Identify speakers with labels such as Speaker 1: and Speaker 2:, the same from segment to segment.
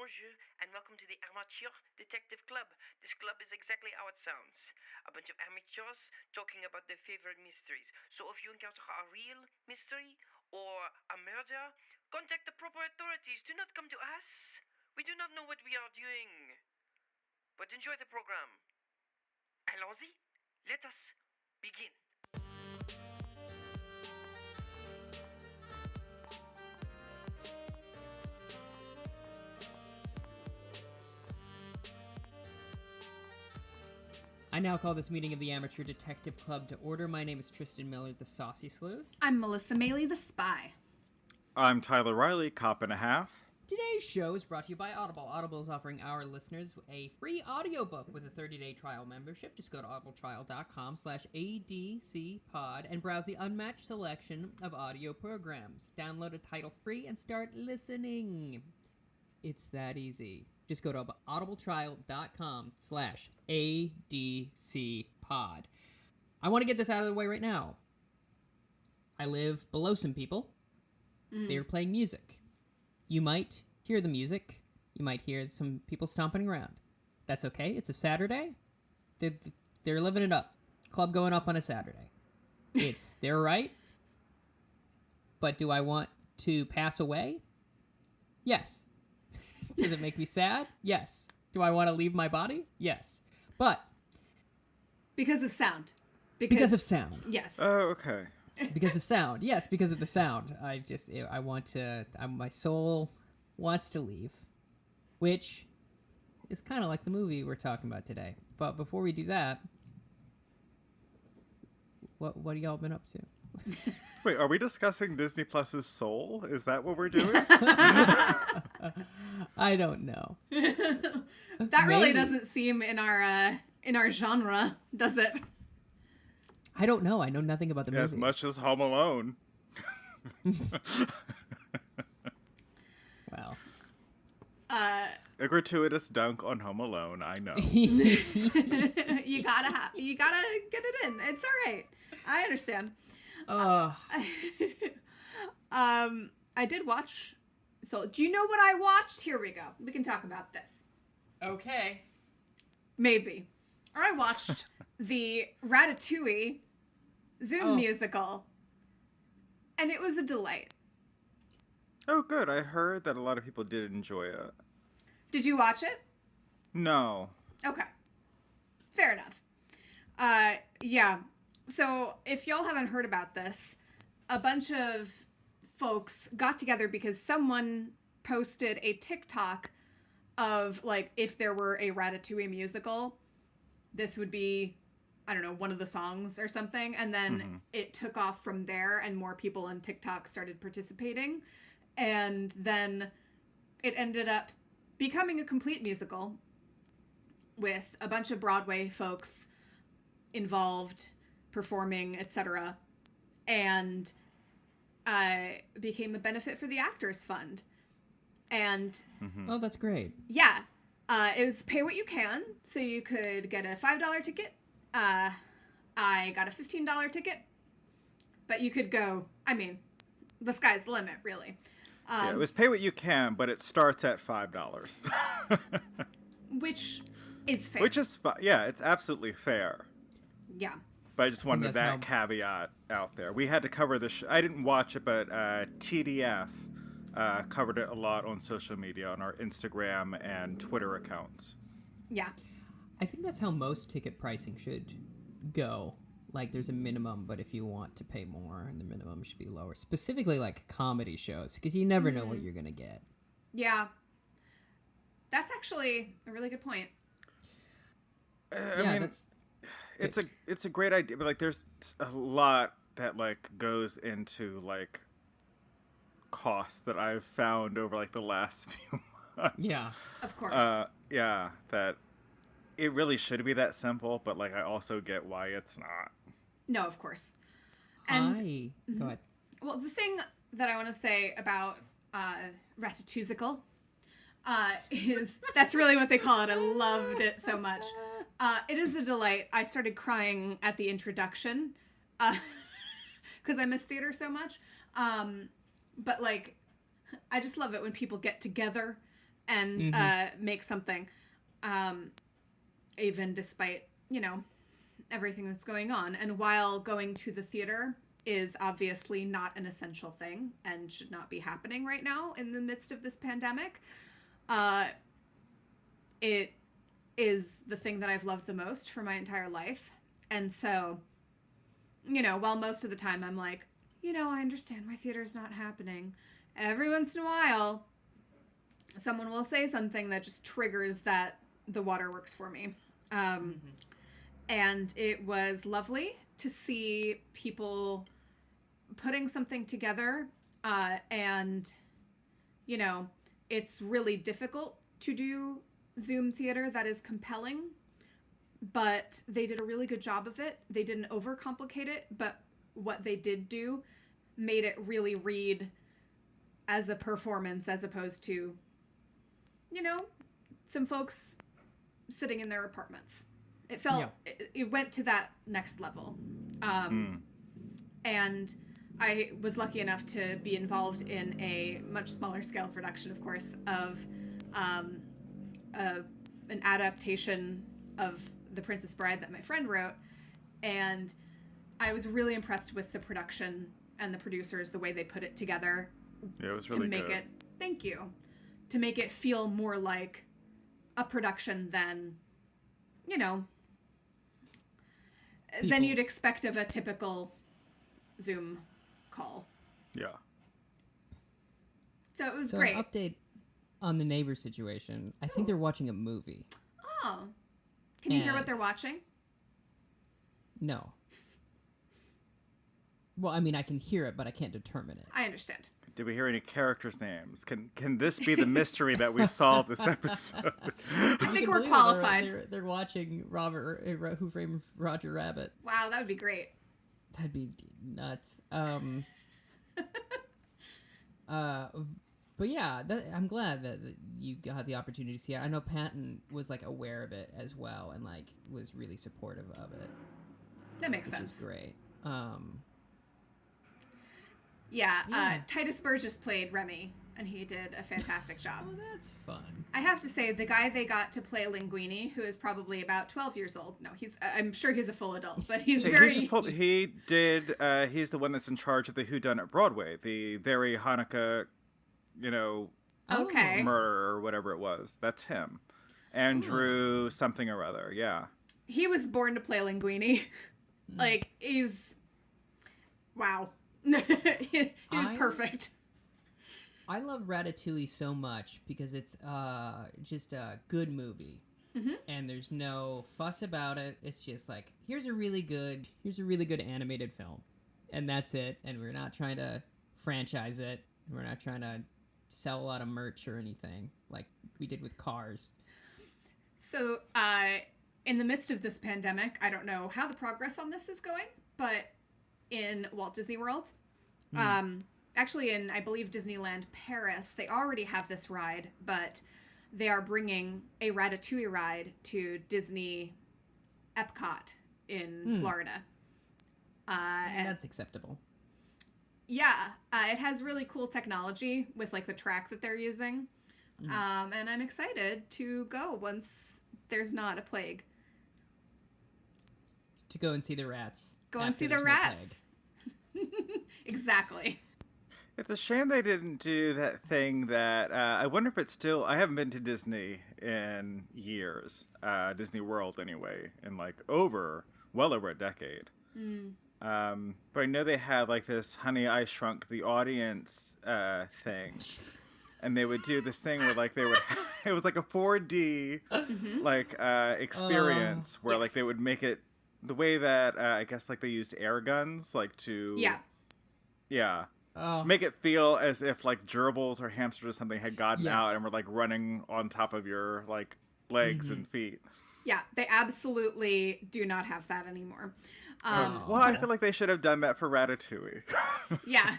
Speaker 1: bonjour, and welcome to the Amateur Detective Club. This club is exactly how it sounds. A bunch of amateurs talking about their favorite mysteries. So if you encounter a real mystery or a murder, contact the proper authorities. Do not come to us. We do not know what we are doing. But enjoy the program. Allons-y. Let us begin.
Speaker 2: I now call this meeting of the Amateur Detective Club to order. My name is Tristan Miller, the Saucy Sleuth.
Speaker 3: I'm Melissa Meli, the Spy.
Speaker 4: I'm Tyler Riley, Cop and a Half.
Speaker 2: Today's show is brought to you by Audible. Audible is offering our listeners a free audiobook with a 30-day trial membership. Just go to audibletrial.com/adcpod and browse the unmatched selection of audio programs. Download a title free and start listening. It's that easy. Just go to audibletrial.com/adcpod. I want to get this out of the way right now. I live below some people. They're playing music. You might hear the music. You might hear some people stomping around. That's okay. It's a Saturday. They're living it up. Club going up on a Saturday. It's their right. But do I want to pass away? Yes. Does it make me sad? Yes. Do I want to leave my body? Yes. But
Speaker 3: Because of sound.
Speaker 2: because of sound.
Speaker 3: Yes.
Speaker 4: Oh, okay.
Speaker 2: Because of sound. Yes, because of the sound. My soul wants to leave. Which is kind of like the movie we're talking about today. But before we do that, what have y'all been up to?
Speaker 4: Wait, are we discussing Disney Plus's Soul? Is that what we're doing?
Speaker 2: I don't know.
Speaker 3: That really
Speaker 2: maybe.
Speaker 3: doesn't seem in our genre, does it?
Speaker 2: I don't know. I know nothing about the movie.
Speaker 4: As much as Home Alone.
Speaker 2: Well.
Speaker 4: A gratuitous dunk on Home Alone, I know.
Speaker 3: You gotta get it in. It's all right. I understand. I did watch. So, do you know what I watched? Here we go. We can talk about this.
Speaker 2: Okay.
Speaker 3: Maybe. I watched the Ratatouille Zoom musical, and it was a delight.
Speaker 4: Oh, good. I heard that a lot of people did enjoy it.
Speaker 3: Did you watch it?
Speaker 4: No.
Speaker 3: Okay. Fair enough. Yeah. So, if y'all haven't heard about this, a bunch of folks got together because someone posted a TikTok of, like, if there were a Ratatouille musical, this would be, I don't know, one of the songs or something. And then it took off from there, and more people on TikTok started participating. And then it ended up becoming a complete musical with a bunch of Broadway folks involved, performing, etc. And became a benefit for the Actors Fund. And
Speaker 2: Oh, that's great.
Speaker 3: yeah, it was pay what you can. So you could get a $5 ticket. I got a $15 ticket. But you could go, I mean, the sky's the limit, really.
Speaker 4: Yeah, it was pay what you can, but it starts at $5.
Speaker 3: Which is fair.
Speaker 4: Which is, yeah, it's absolutely fair.
Speaker 3: Yeah.
Speaker 4: But I just wanted
Speaker 2: that's
Speaker 4: that caveat out there. We had to cover this. I didn't watch it, but TDF covered it a lot on social media, on our Instagram and Twitter accounts.
Speaker 3: Yeah.
Speaker 2: I think that's how most ticket pricing should go. Like, there's a minimum, but if you want to pay more, the minimum should be lower. Specifically, like, comedy shows, because you never know what you're going to get.
Speaker 3: Yeah. That's actually a really good point.
Speaker 4: I mean, it's a great idea, but, like, there's a lot that, like, goes into, like, costs that I've found over, like, the last few months.
Speaker 2: Yeah.
Speaker 3: Of course.
Speaker 4: Yeah, that it really should be that simple, but, like, I also get why it's not.
Speaker 3: No, of course. And
Speaker 2: Go ahead.
Speaker 3: well, the thing that I want to say about Ratatouille is that's really what they call it. I loved it so much. It is a delight. I started crying at the introduction because I miss theater so much. But, like, I just love it when people get together and make something, even despite, everything that's going on. And while going to the theater is obviously not an essential thing and should not be happening right now in the midst of this pandemic, it is the thing that I've loved the most for my entire life. And so, while most of the time I'm like, I understand why theater's not happening, every once in a while, someone will say something that just triggers that the waterworks for me. And it was lovely to see people putting something together. And, it's really difficult to do Zoom theater that is compelling, but they did a really good job of it. They didn't overcomplicate it, but what they did do made it really read as a performance as opposed to, some folks sitting in their apartments. It felt, it went to that next level. And I was lucky enough to be involved in a much smaller scale production, of course, of an adaptation of The Princess Bride that my friend wrote. And I was really impressed with the production and the producers, the way they put it together.
Speaker 4: Yeah, it was really
Speaker 3: to make
Speaker 4: good.
Speaker 3: it, thank you, to make it feel more like a production than, than you'd expect of a typical Zoom call.
Speaker 4: Yeah.
Speaker 3: So it was
Speaker 2: So
Speaker 3: great.
Speaker 2: an update on the neighbor situation. I think they're watching a movie.
Speaker 3: Oh. Can you hear what
Speaker 2: And-
Speaker 3: they're watching?
Speaker 2: No. Well, I mean, I can hear it, but I can't determine it.
Speaker 3: I understand.
Speaker 4: Did we hear any characters' names? Can this be the mystery that we solve this episode?
Speaker 3: I think
Speaker 2: You can
Speaker 3: we're
Speaker 2: believe it,
Speaker 3: qualified.
Speaker 2: They're watching Who Framed Roger Rabbit.
Speaker 3: Wow, that would be great.
Speaker 2: That'd be nuts. But yeah, I'm glad that you had the opportunity to see it. I know Patton was aware of it as well and was really supportive of it.
Speaker 3: That makes
Speaker 2: Which
Speaker 3: sense.
Speaker 2: is great.
Speaker 3: Yeah, Titus Burgess played Remy, and he did a fantastic job.
Speaker 2: Oh, that's fun.
Speaker 3: I have to say, the guy they got to play Linguini, who is probably about 12 years old. No, I'm sure he's a full adult, but he's very...
Speaker 4: He's the one that's in charge of the Whodunit Broadway, the very Hanukkah,
Speaker 3: Okay.
Speaker 4: murder or whatever it was. That's him. Andrew something or other, yeah.
Speaker 3: He was born to play Linguini. He's... Wow. He's perfect.
Speaker 2: I love Ratatouille so much because it's just a good movie.
Speaker 3: Mm-hmm.
Speaker 2: And there's no fuss about it. It's just here's a really good animated film. And that's it. And we're not trying to franchise it. We're not trying to sell a lot of merch or anything like we did with Cars.
Speaker 3: So, in the midst of this pandemic, I don't know how the progress on this is going, but in Walt Disney World, actually in, I believe, Disneyland Paris, they already have this ride, but they are bringing a Ratatouille ride to Disney Epcot in Florida.
Speaker 2: And that's acceptable.
Speaker 3: Yeah, it has really cool technology with the track that they're using. And I'm excited to go once there's not a plague.
Speaker 2: To go and see the rats.
Speaker 3: Go and
Speaker 2: after
Speaker 3: see the
Speaker 2: there's no
Speaker 3: rats. Exactly.
Speaker 4: It's a shame they didn't do that thing that, I wonder if it's still, I haven't been to Disney in years, Disney World anyway, in well over a decade. But I know they had this Honey, I Shrunk the Audience thing. And they would do this thing where they would, it was a 4D experience where
Speaker 3: Yes.
Speaker 4: they would make it the way that I guess they used air guns to make it feel as if gerbils or hamsters or something had gotten out and were running on top of your legs and feet.
Speaker 3: Yeah, they absolutely do not have that anymore.
Speaker 4: Well, I feel like they should have done that for Ratatouille.
Speaker 3: Yeah.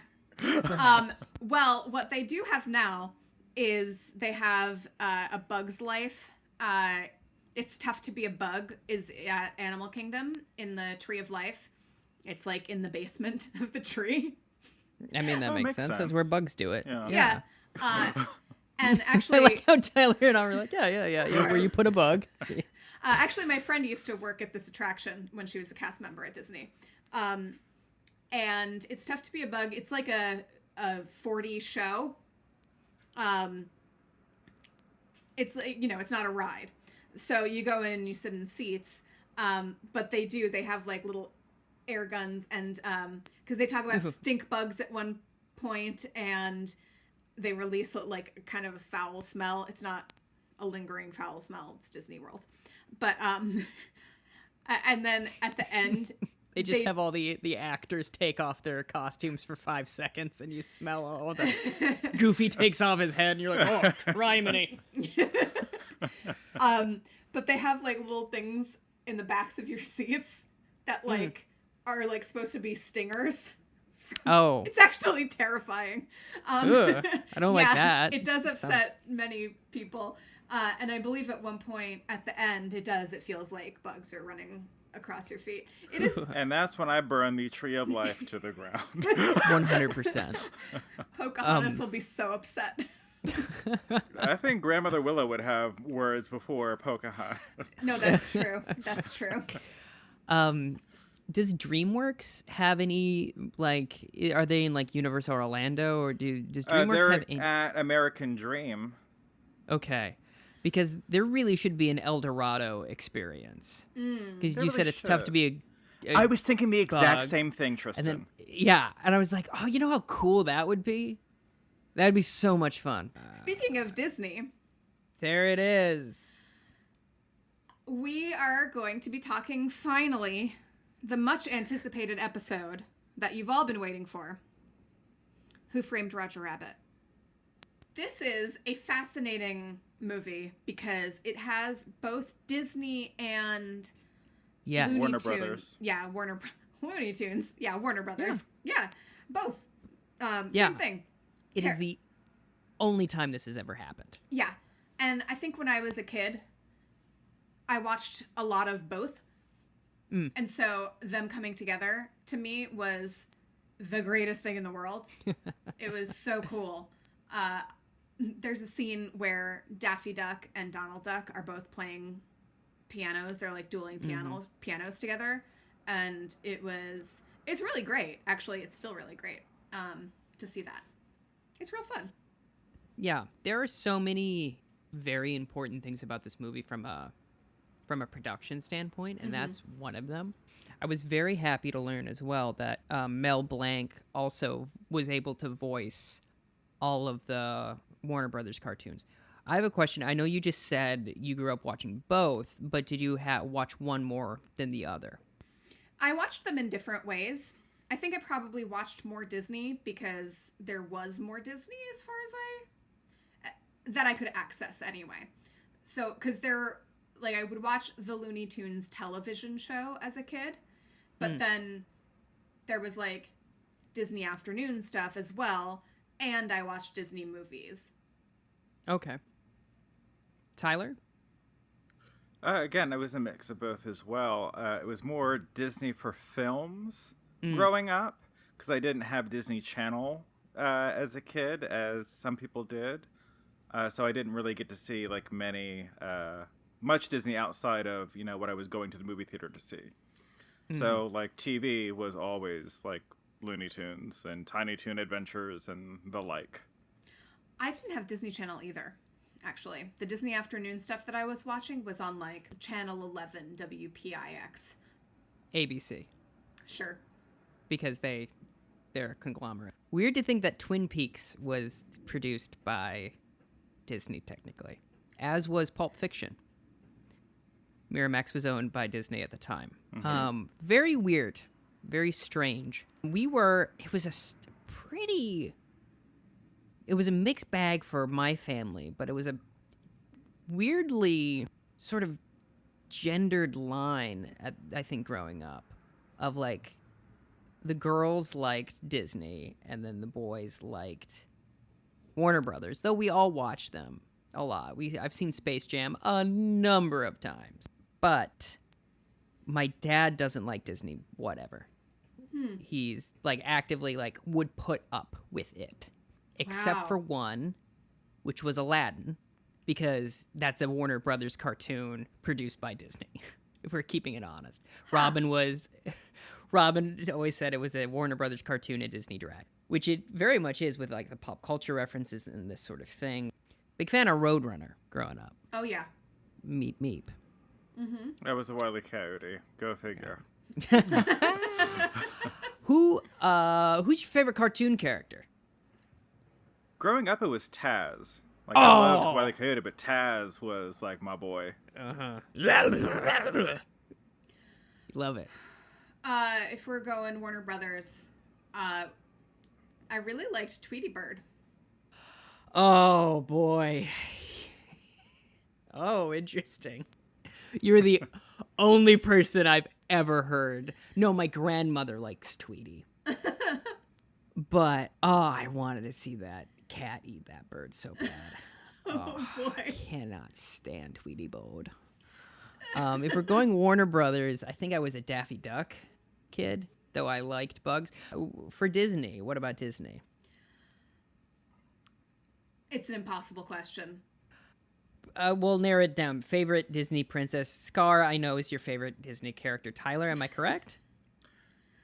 Speaker 3: Well, what they do have now is they have A Bug's Life. It's Tough to Be a Bug is at Animal Kingdom in the Tree of Life. It's in the basement of the tree.
Speaker 2: I mean, that makes sense. That's
Speaker 4: sense.
Speaker 2: where bugs do it.
Speaker 4: Yeah.
Speaker 3: Yeah. And
Speaker 2: I
Speaker 3: actually,
Speaker 2: like how Tyler and I were like, yeah, where you put a bug.
Speaker 3: actually, my friend used to work at this attraction when she was a cast member at Disney. And it's tough to be a bug. It's like a 4D show. It's like, it's not a ride. So you go in and you sit in seats. But they have like little air guns, and because they talk about stink bugs at one point, and they release like kind of a foul smell. It's not a lingering foul smell. It's Disney World. But and then at the end
Speaker 2: they just have all the actors take off their costumes for 5 seconds, and you smell all the Goofy takes off his head, and you're like, oh, criminy.
Speaker 3: But they have like little things in the backs of your seats that like are like supposed to be stingers.
Speaker 2: Oh,
Speaker 3: it's actually terrifying.
Speaker 2: Ugh, I don't like that.
Speaker 3: It does upset many people. And I believe at one point at the end, it feels like bugs are running across your feet. It is,
Speaker 4: and that's when I burn the tree of life to the ground.
Speaker 2: 100%.
Speaker 3: Pocahontas will be so upset.
Speaker 4: I think Grandmother Willow would have words before Pocahontas.
Speaker 3: No, that's true. That's true.
Speaker 2: Does DreamWorks have any, like, are they in like Universal Orlando, or does DreamWorks have any?
Speaker 4: At American Dream.
Speaker 2: Okay. Because there really should be an El Dorado experience. Because you said it's tough to be a
Speaker 4: I was thinking the exact
Speaker 2: bug.
Speaker 4: same thing, Tristan.
Speaker 2: And then, and I was like, oh, you know how cool that would be? That'd be so much fun.
Speaker 3: Speaking of Disney,
Speaker 2: there it is.
Speaker 3: We are going to be talking, finally, the much anticipated episode that you've all been waiting for. Who Framed Roger Rabbit? This is a fascinating movie because it has both Disney and Looney
Speaker 4: Warner
Speaker 3: Tunes.
Speaker 4: Brothers.
Speaker 3: Yeah, Looney Tunes. Yeah, Warner Brothers. Yeah, both. Same thing.
Speaker 2: It is the only time this has ever happened.
Speaker 3: Yeah. And I think when I was a kid, I watched a lot of both. And so them coming together, to me, was the greatest thing in the world. It was so cool. There's a scene where Daffy Duck and Donald Duck are both playing pianos. They're like dueling pianos together. And it's really great. Actually, it's still really great to see that. It's real fun.
Speaker 2: Yeah, there are so many very important things about this movie from a production standpoint, and that's one of them. I was very happy to learn as well that Mel Blanc also was able to voice all of the Warner Brothers cartoons. I have a question. I know you just said you grew up watching both, but did you watch one more than the other?
Speaker 3: I watched them in different ways. I think I probably watched more Disney because there was more Disney as far as that I could access anyway. So, because I would watch the Looney Tunes television show as a kid, but then there was like Disney afternoon stuff as well, and I watched Disney movies.
Speaker 2: Okay. Tyler?
Speaker 4: Again, it was a mix of both as well. It was more Disney for films growing up, because I didn't have Disney Channel as a kid, as some people did. So I didn't really get to see like much Disney outside of, what I was going to the movie theater to see. So like TV was always like Looney Tunes and Tiny Toon Adventures and the like.
Speaker 3: I didn't have Disney Channel either, actually. The Disney afternoon stuff that I was watching was on like Channel 11 WPIX.
Speaker 2: ABC.
Speaker 3: Sure.
Speaker 2: Because they're a conglomerate. Weird to think that Twin Peaks was produced by Disney, technically, as was Pulp Fiction. Miramax was owned by Disney at the time. Very weird, very strange. It was a mixed bag for my family, but it was a weirdly sort of gendered line, I think, growing up, of like the girls liked Disney and then the boys liked Warner Brothers, though we all watched them a lot. I've seen Space Jam a number of times, but my dad doesn't like Disney, whatever. He's like actively like would put up with it, except for one, which was Aladdin, because that's a Warner Brothers cartoon produced by Disney, if we're keeping it honest.
Speaker 3: Huh.
Speaker 2: Robin always said it was a Warner Brothers cartoon at Disney Direct, which it very much is with like the pop culture references and this sort of thing. Big fan of Roadrunner growing up.
Speaker 3: Oh, yeah.
Speaker 2: Meep meep.
Speaker 3: Mm-hmm.
Speaker 4: That was a Wile E. Coyote. Go figure.
Speaker 2: Who's your favorite cartoon character?
Speaker 4: Growing up, it was Taz. Like, I loved Wile E. Coyote, but Taz was, like, my boy.
Speaker 2: Uh-huh. Love it.
Speaker 3: If we're going Warner Brothers, I really liked Tweety Bird.
Speaker 2: Oh, boy. Oh, interesting. You're the only person I've ever heard. No, my grandmother likes Tweety. But, I wanted to see that cat eat that bird so bad.
Speaker 3: Oh, boy.
Speaker 2: I cannot stand Tweety Bird. If we're going Warner Brothers, I think I was a Daffy Duck kid, though I liked Bugs. For Disney, what about Disney?
Speaker 3: It's an impossible question.
Speaker 2: We'll narrow it down. Favorite Disney princess? Scar, I know, is your favorite Disney character. Tyler, am I correct?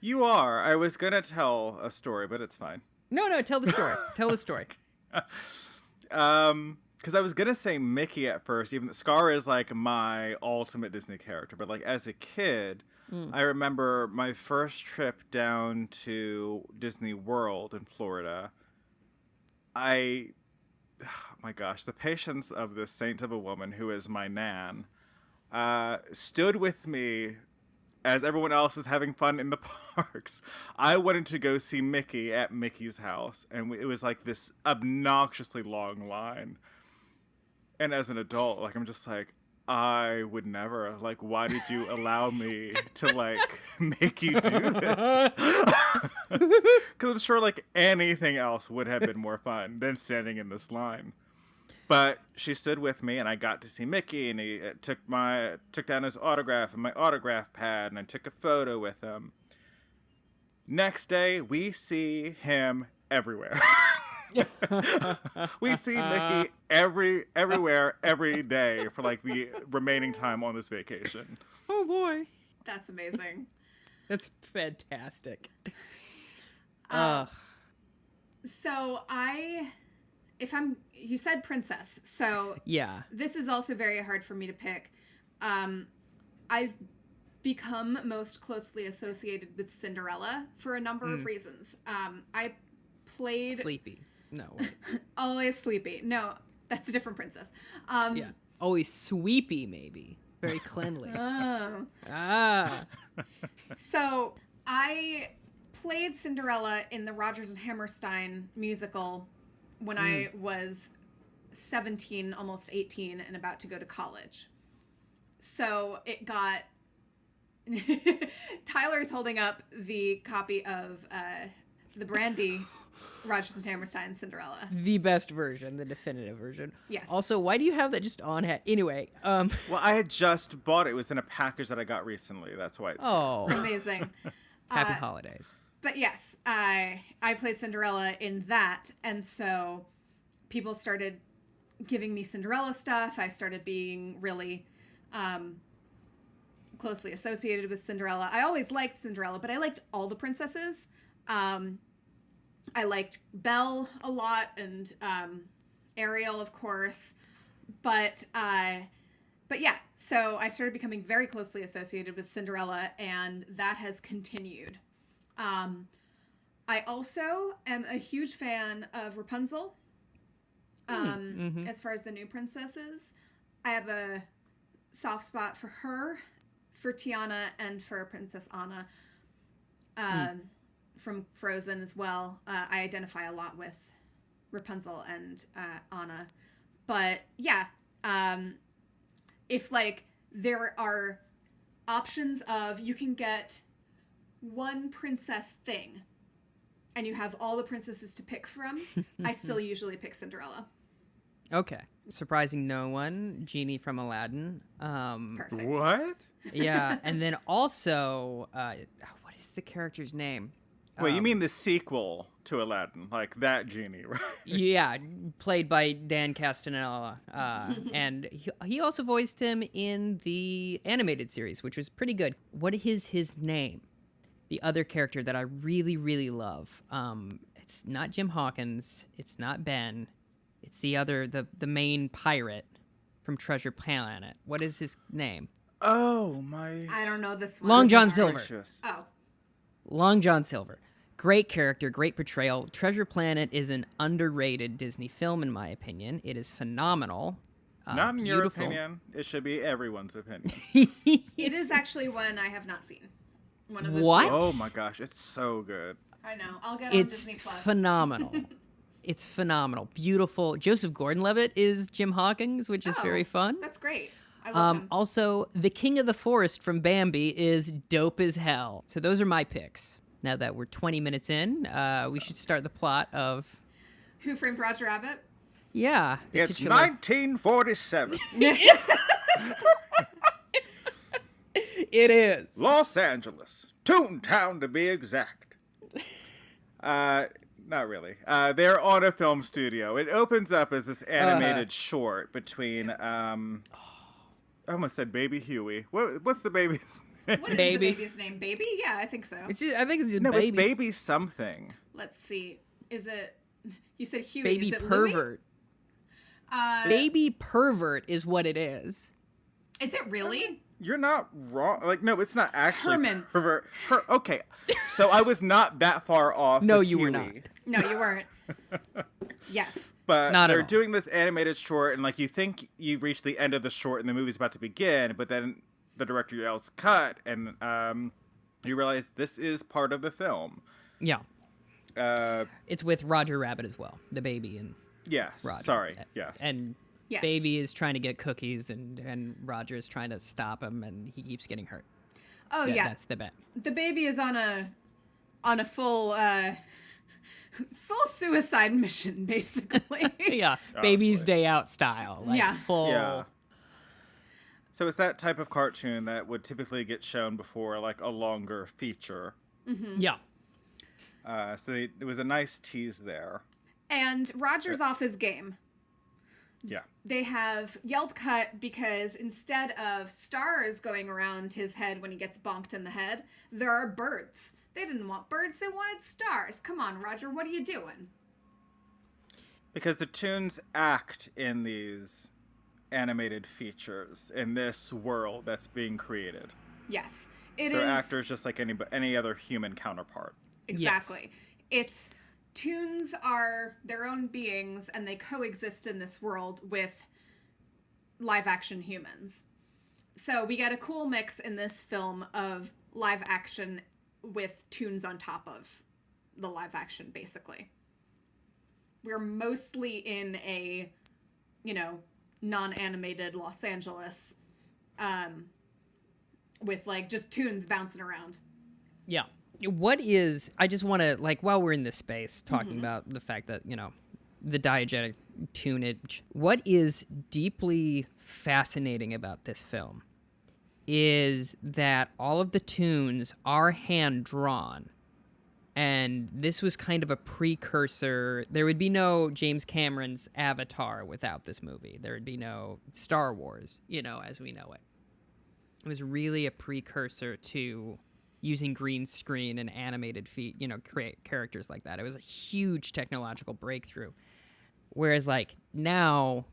Speaker 4: You are. I was going to tell a story, but it's fine.
Speaker 2: No, tell the story. Tell the story.
Speaker 4: Because I was going to say Mickey at first, even Scar is like my ultimate Disney character. But like as a kid, I remember my first trip down to Disney World in Florida. Oh my gosh, the patience of this saint of a woman who is my nan stood with me as everyone else is having fun in the parks. I wanted to go see Mickey at Mickey's house, and it was like this obnoxiously long line. And as an adult, like, I'm just like, I would never. Like, why did you allow me to, like, make you do this? Because I'm sure, like, anything else would have been more fun than standing in this line. But she stood with me, and I got to see Mickey, and he took down his autograph and my autograph pad, and I took a photo with him. Next day, we see him everywhere. We see Mickey everywhere, every day for like the remaining time on this vacation.
Speaker 2: Oh boy,
Speaker 3: That's amazing.
Speaker 2: that's fantastic.
Speaker 3: So you said princess, so
Speaker 2: Yeah.
Speaker 3: this is also very hard for me to pick. I've become most closely associated with Cinderella for a number of reasons. I played
Speaker 2: Sleepy. No. Wait.
Speaker 3: Always Sleepy. No, that's a different princess.
Speaker 2: Yeah. Always sweepy, maybe. Very cleanly.
Speaker 3: Oh. So I played Cinderella in the Rodgers and Hammerstein musical when I was 17, almost 18, and about to go to college. So it got... Tyler's holding up the copy of the Brandy Rodgers and Hammerstein Cinderella.
Speaker 2: The best version, the definitive version.
Speaker 3: Yes.
Speaker 2: Also, why do you have that just on hat? Anyway,
Speaker 4: Well, I had just bought it. It was in a package that I got recently. That's why it's
Speaker 3: Amazing.
Speaker 2: Happy holidays.
Speaker 3: But yes, I played Cinderella in that, and so people started giving me Cinderella stuff. I started being really closely associated with Cinderella. I always liked Cinderella, but I liked all the princesses. I liked Belle a lot, and Ariel, of course. But yeah, so I started becoming very closely associated with Cinderella, and that has continued. I also am a huge fan of Rapunzel. As far as the new princesses, I have a soft spot for her, for Tiana, and for Princess Anna from Frozen as well. I identify a lot with Rapunzel and Anna. But yeah, if like there are options of you can get one princess thing and you have all the princesses to pick from, I still usually pick Cinderella.
Speaker 2: Okay. Surprising no one. Genie from Aladdin.
Speaker 3: Perfect.
Speaker 4: What?
Speaker 2: Yeah, and then also, what is the character's name?
Speaker 4: Wait, you mean the sequel to Aladdin, like that genie, right?
Speaker 2: Yeah, played by Dan Castellaneta, and he also voiced him in the animated series, which was pretty good. What is his name? The other character that I really, really love. It's not Jim Hawkins. It's not Ben. It's the main pirate from Treasure Planet. What is his name?
Speaker 4: Oh my!
Speaker 3: I don't know this one.
Speaker 2: Long John
Speaker 4: Gracious.
Speaker 2: Silver.
Speaker 3: Oh.
Speaker 2: Long John Silver. Great character, great portrayal. Treasure Planet is an underrated Disney film, in my opinion. It is phenomenal.
Speaker 4: Not in your
Speaker 2: beautiful.
Speaker 4: opinion. It should be everyone's opinion.
Speaker 3: It is actually one I have not seen. One of the
Speaker 2: What?
Speaker 4: Oh my gosh, it's so good.
Speaker 3: I know. I'll get on
Speaker 2: It's
Speaker 3: Disney Plus.
Speaker 2: phenomenal. It's phenomenal. Beautiful. Joseph Gordon-Levitt is Jim Hawkins, which is very fun.
Speaker 3: That's great. I love him.
Speaker 2: Also, the King of the Forest from Bambi is dope as hell. So those are my picks. Now that we're 20 minutes in, we should start the plot of...
Speaker 3: Who Framed Roger Rabbit?
Speaker 2: Yeah. the
Speaker 4: It's
Speaker 2: titular-
Speaker 4: 1947.
Speaker 2: It is.
Speaker 4: Los Angeles. Toontown to be exact. Not really. They're on a film studio. It opens up as this animated short between, I almost said Baby Huey. What's the baby's name?
Speaker 3: What is
Speaker 2: Baby.
Speaker 3: the baby's name? Baby? Yeah, I think so.
Speaker 2: I think it's just
Speaker 4: No,
Speaker 2: Baby.
Speaker 4: it's Baby something.
Speaker 3: Let's see. Is it... You said Huey.
Speaker 2: Baby
Speaker 3: Is it Louie?
Speaker 2: Pervert. Baby Pervert is what it is.
Speaker 3: Is it really?
Speaker 4: You're not wrong. Like, no, it's not actually
Speaker 3: Herman.
Speaker 4: pervert. Okay, so I was not that far off.
Speaker 2: No,
Speaker 4: with
Speaker 2: you were
Speaker 4: Huey.
Speaker 2: not.
Speaker 3: No, you weren't. Yes.
Speaker 4: But
Speaker 2: Not at
Speaker 4: they're
Speaker 2: all.
Speaker 4: doing this animated short, and like you think you've reached the end of the short, and the movie's about to begin, but then the director yells "cut," and you realize this is part of the film.
Speaker 2: Yeah. It's with Roger Rabbit as well. The baby and
Speaker 4: Yes.
Speaker 2: Roger.
Speaker 4: Sorry. Yes.
Speaker 2: And
Speaker 3: Yes.
Speaker 2: Baby is trying to get cookies, and Roger is trying to stop him, and he keeps getting hurt.
Speaker 3: Oh, yeah.
Speaker 2: That's the bet.
Speaker 3: The baby is on a full full suicide mission, basically.
Speaker 2: Yeah. Baby's Day Out style. Like
Speaker 3: Yeah.
Speaker 2: full.
Speaker 4: Yeah. So it's that type of cartoon that would typically get shown before like a longer feature.
Speaker 2: Yeah.
Speaker 4: It was a nice tease there.
Speaker 3: And Roger's off his game.
Speaker 4: Yeah.
Speaker 3: They have yelled cut because instead of stars going around his head when he gets bonked in the head, there are birds. They didn't want birds, they wanted stars. Come on, Roger, what are you doing?
Speaker 4: Because the tunes act in these animated features in this world that's being created.
Speaker 3: Yes. It
Speaker 4: They're
Speaker 3: is
Speaker 4: actors just like any other human counterpart.
Speaker 3: exactly. It's tunes are their own beings and they coexist in this world with live action humans. So we get a cool mix in this film of live action with tunes on top of the live action, basically. We're mostly in a, non-animated Los Angeles with like just tunes bouncing around.
Speaker 2: Yeah. I just want to, like, while we're in this space talking about the fact that, the diegetic tunage, what is deeply fascinating about this film is that all of the tunes are hand-drawn. And this was kind of a precursor. There would be no James Cameron's Avatar without this movie. There would be no Star Wars, as we know it. It was really a precursor to using green screen and animated create characters like that. It was a huge technological breakthrough. Whereas like now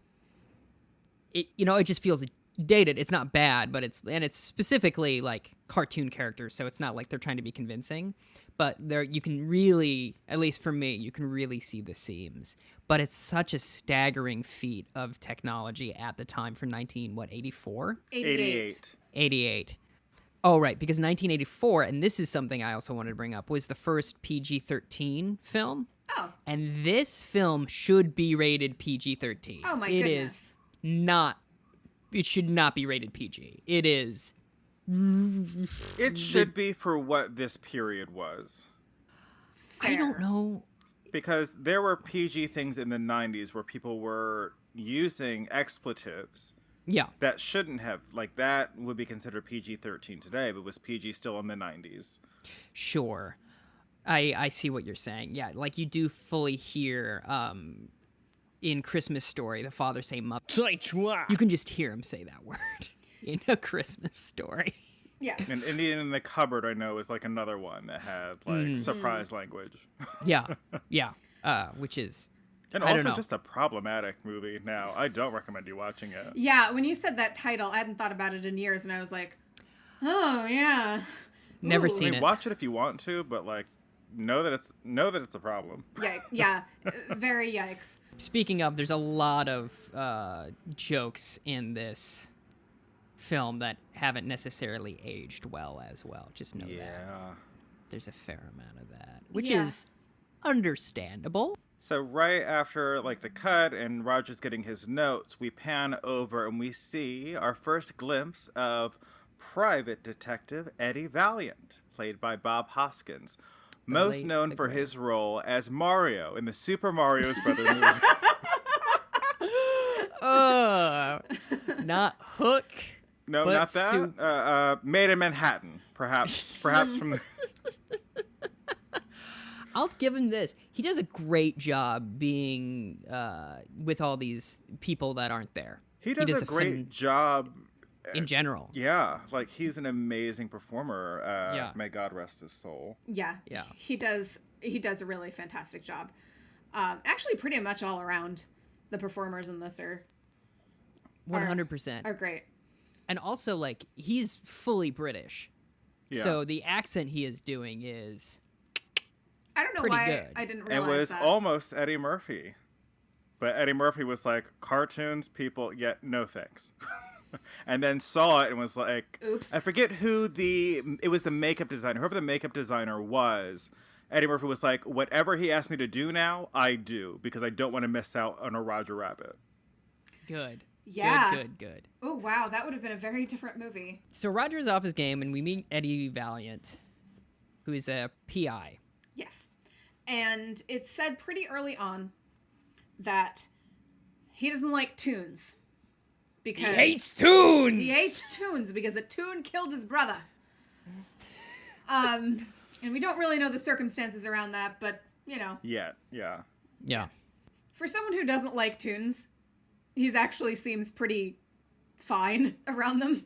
Speaker 2: it just feels dated. It's not bad, but it's specifically like cartoon characters, so it's not like they're trying to be convincing. But you can really, at least for me, you can really see the seams. But it's such a staggering feat of technology at the time for 84?
Speaker 3: 88.
Speaker 2: 88. Oh, right, because 1984, and this is something I also wanted to bring up, was the first PG-13 film.
Speaker 3: Oh.
Speaker 2: And this film should be rated PG-13.
Speaker 3: Oh, my
Speaker 2: It
Speaker 3: goodness.
Speaker 2: is not. It should not be rated PG. It is.
Speaker 4: It should be for what this period was.
Speaker 2: I don't
Speaker 3: Fair.
Speaker 2: know.
Speaker 4: Because there were PG things in the 90s where people were using expletives
Speaker 2: Yeah.
Speaker 4: that shouldn't have. Like, that would be considered PG-13 today, but was PG still in the 90s.
Speaker 2: Sure. I see what you're saying. Yeah, like you do fully hear in Christmas Story the father say "mup." You can just hear him say that word in A Christmas Story.
Speaker 3: Yeah.
Speaker 4: And Indian in the Cupboard, I know, is like another one that had like surprise language.
Speaker 2: Yeah, which is
Speaker 4: And
Speaker 2: I don't
Speaker 4: also
Speaker 2: know.
Speaker 4: just a problematic movie now. I don't recommend you watching it.
Speaker 3: Yeah, when you said that title, I hadn't thought about it in years, and I was like, oh, yeah.
Speaker 2: Never
Speaker 3: Ooh.
Speaker 2: seen it.
Speaker 4: Watch it if you want to, but like know that it's a problem.
Speaker 3: Yeah, very yikes.
Speaker 2: Speaking of, there's a lot of jokes in this film that haven't necessarily aged well as well. Just know that. There's a fair amount of that, which is understandable.
Speaker 4: So right after like the cut and Roger's getting his notes, we pan over and we see our first glimpse of Private Detective Eddie Valiant, played by Bob Hoskins, most known for his role as Mario in the Super Mario Brothers movie.
Speaker 2: Not Hook.
Speaker 4: No,
Speaker 2: but
Speaker 4: not that. Made in Manhattan, perhaps from the...
Speaker 2: I'll give him this. He does a great job being with all these people that aren't there.
Speaker 4: He does a great job
Speaker 2: in general.
Speaker 4: Yeah, like he's an amazing performer. May God rest his soul.
Speaker 3: Yeah. He does a really fantastic job. Actually, pretty much all around, the performers in this are
Speaker 2: 100%
Speaker 3: are great.
Speaker 2: And also, like, he's fully British. Yeah. So the accent he is doing is
Speaker 3: I don't know
Speaker 2: pretty
Speaker 3: why
Speaker 2: good.
Speaker 3: I didn't realize
Speaker 4: that. It was
Speaker 3: that.
Speaker 4: almost Eddie Murphy. But Eddie Murphy was like, cartoons, people, yet no thanks. And then saw it and was like,
Speaker 3: oops.
Speaker 4: I forget who it was the makeup designer. Whoever the makeup designer was, Eddie Murphy was like, whatever he asked me to do now, I do. Because I don't want to miss out on a Roger Rabbit.
Speaker 2: Good.
Speaker 3: Yeah.
Speaker 2: Good.
Speaker 3: Oh, wow. That would have been a very different movie.
Speaker 2: So Roger's off his game, and we meet Eddie Valiant, who is a PI.
Speaker 3: Yes. And it's said pretty early on that he doesn't like tunes. Because
Speaker 2: he hates tunes!
Speaker 3: He hates tunes because a tune killed his brother. And we don't really know the circumstances around that, but, you know.
Speaker 4: Yeah.
Speaker 3: For someone who doesn't like tunes, he actually seems pretty fine around them.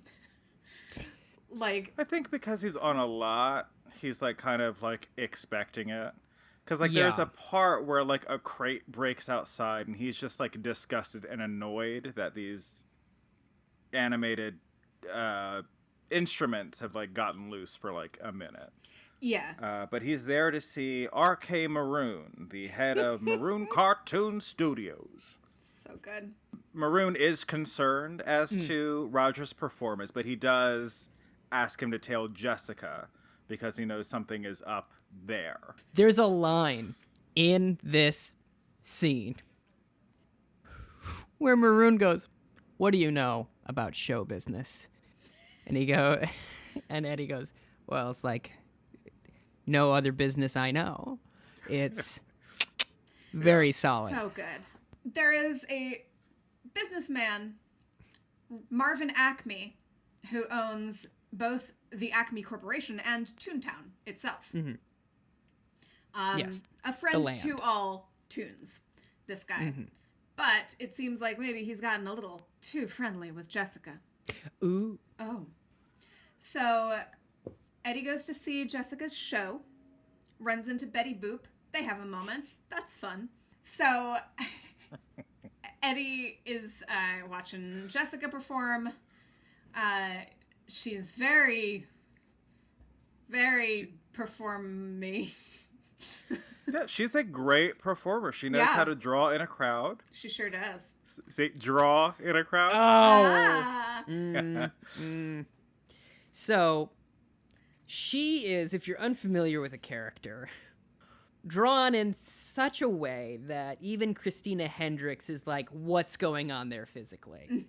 Speaker 3: Like,
Speaker 4: I think because he's on a lot, he's like kind of like expecting it. Because like there's a part where like a crate breaks outside and he's just like disgusted and annoyed that these animated instruments have like gotten loose for like a minute.
Speaker 3: Yeah.
Speaker 4: But he's there to see R.K. Maroon, the head of Maroon Cartoon Studios.
Speaker 3: So good.
Speaker 4: Maroon is concerned as to Roger's performance, but he does ask him to tell Jessica because he knows something is up there.
Speaker 2: There's a line in this scene where Maroon goes, "What do you know about show business?" And and Eddie goes, "Well, it's like no other business I know." It's very solid.
Speaker 3: So good. There is a businessman, Marvin Acme, who owns both the Acme Corporation and Toontown itself.
Speaker 2: Mm-hmm. Yes,
Speaker 3: a friend to all tunes, this guy. Mm-hmm. But it seems like maybe he's gotten a little too friendly with Jessica.
Speaker 2: Ooh.
Speaker 3: Oh. So Eddie goes to see Jessica's show, runs into Betty Boop. They have a moment. That's fun. So Eddie is watching Jessica perform. She's very, very perform-y.
Speaker 4: Yeah, she's a great performer. She knows how to draw in a crowd.
Speaker 3: She sure does.
Speaker 4: See, draw in a crowd?
Speaker 2: So, she is, if you're unfamiliar with a character, drawn in such a way that even Christina Hendricks is like, what's going on there physically?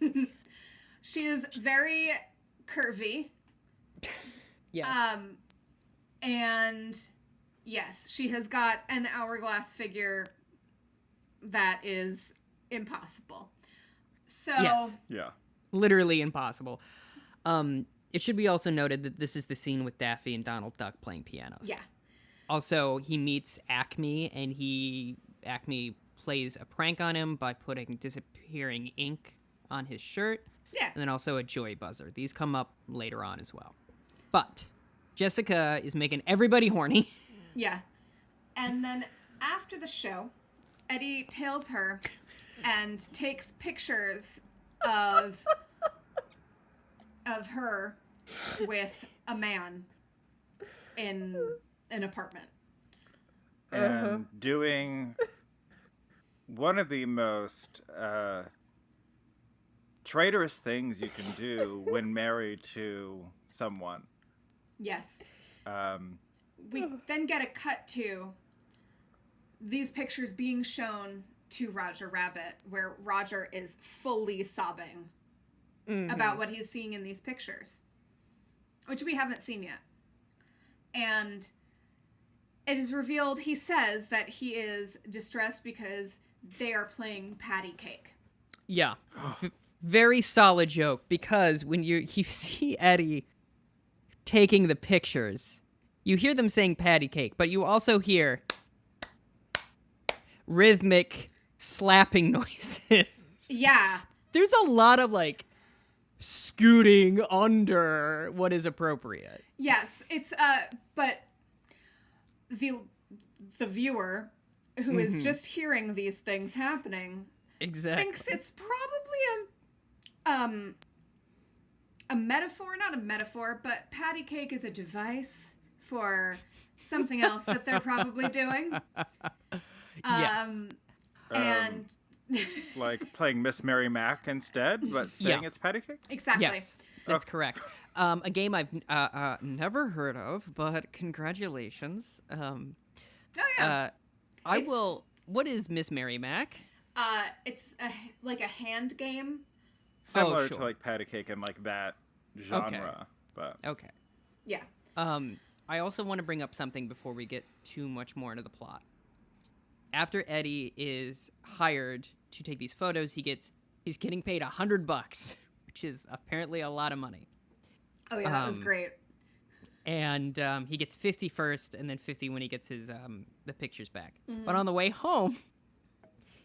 Speaker 3: She is very curvy.
Speaker 2: Yes.
Speaker 3: And yes, she has got an hourglass figure that is impossible. So
Speaker 2: yes.
Speaker 4: Yeah.
Speaker 2: Literally impossible. It should be also noted that this is the scene with Daffy and Donald Duck playing pianos.
Speaker 3: Yeah.
Speaker 2: Also, he meets Acme, and Acme plays a prank on him by putting disappearing ink on his shirt.
Speaker 3: Yeah.
Speaker 2: And then also a joy buzzer. These come up later on as well. But Jessica is making everybody horny.
Speaker 3: Yeah. And then after the show, Eddie tails her and takes pictures of her with a man in an apartment.
Speaker 4: And doing one of the most traitorous things you can do when married to someone.
Speaker 3: Yes. We then get a cut to these pictures being shown to Roger Rabbit, where Roger is fully sobbing about what he's seeing in these pictures, which we haven't seen yet. And it is revealed, he says that he is distressed because they are playing patty cake.
Speaker 2: Yeah. Very solid joke, because when you see Eddie taking the pictures, you hear them saying patty cake, but you also hear rhythmic slapping noises.
Speaker 3: Yeah.
Speaker 2: There's a lot of, like, scooting under what is appropriate.
Speaker 3: Yes, it's but the viewer who is just hearing these things happening thinks it's probably a metaphor, not a metaphor, but patty cake is a device for something else that they're probably doing.
Speaker 2: Yes.
Speaker 3: And
Speaker 4: like playing Miss Mary Mac instead, but saying it's patty cake?
Speaker 3: Exactly.
Speaker 2: Yes, that's correct. A game I've never heard of, but congratulations.
Speaker 3: Oh yeah.
Speaker 2: What is Miss Mary Mac?
Speaker 3: It's like a hand game.
Speaker 4: Similar
Speaker 2: sure.
Speaker 4: to like patty cake and like that genre, but
Speaker 2: Okay.
Speaker 3: Yeah.
Speaker 2: I also want to bring up something before we get too much more into the plot. After Eddie is hired to take these photos, he's getting paid $100, which is apparently a lot of money.
Speaker 3: Oh yeah, that was great.
Speaker 2: And he gets 50 first, and then 50 when he gets his the pictures back. But on the way home,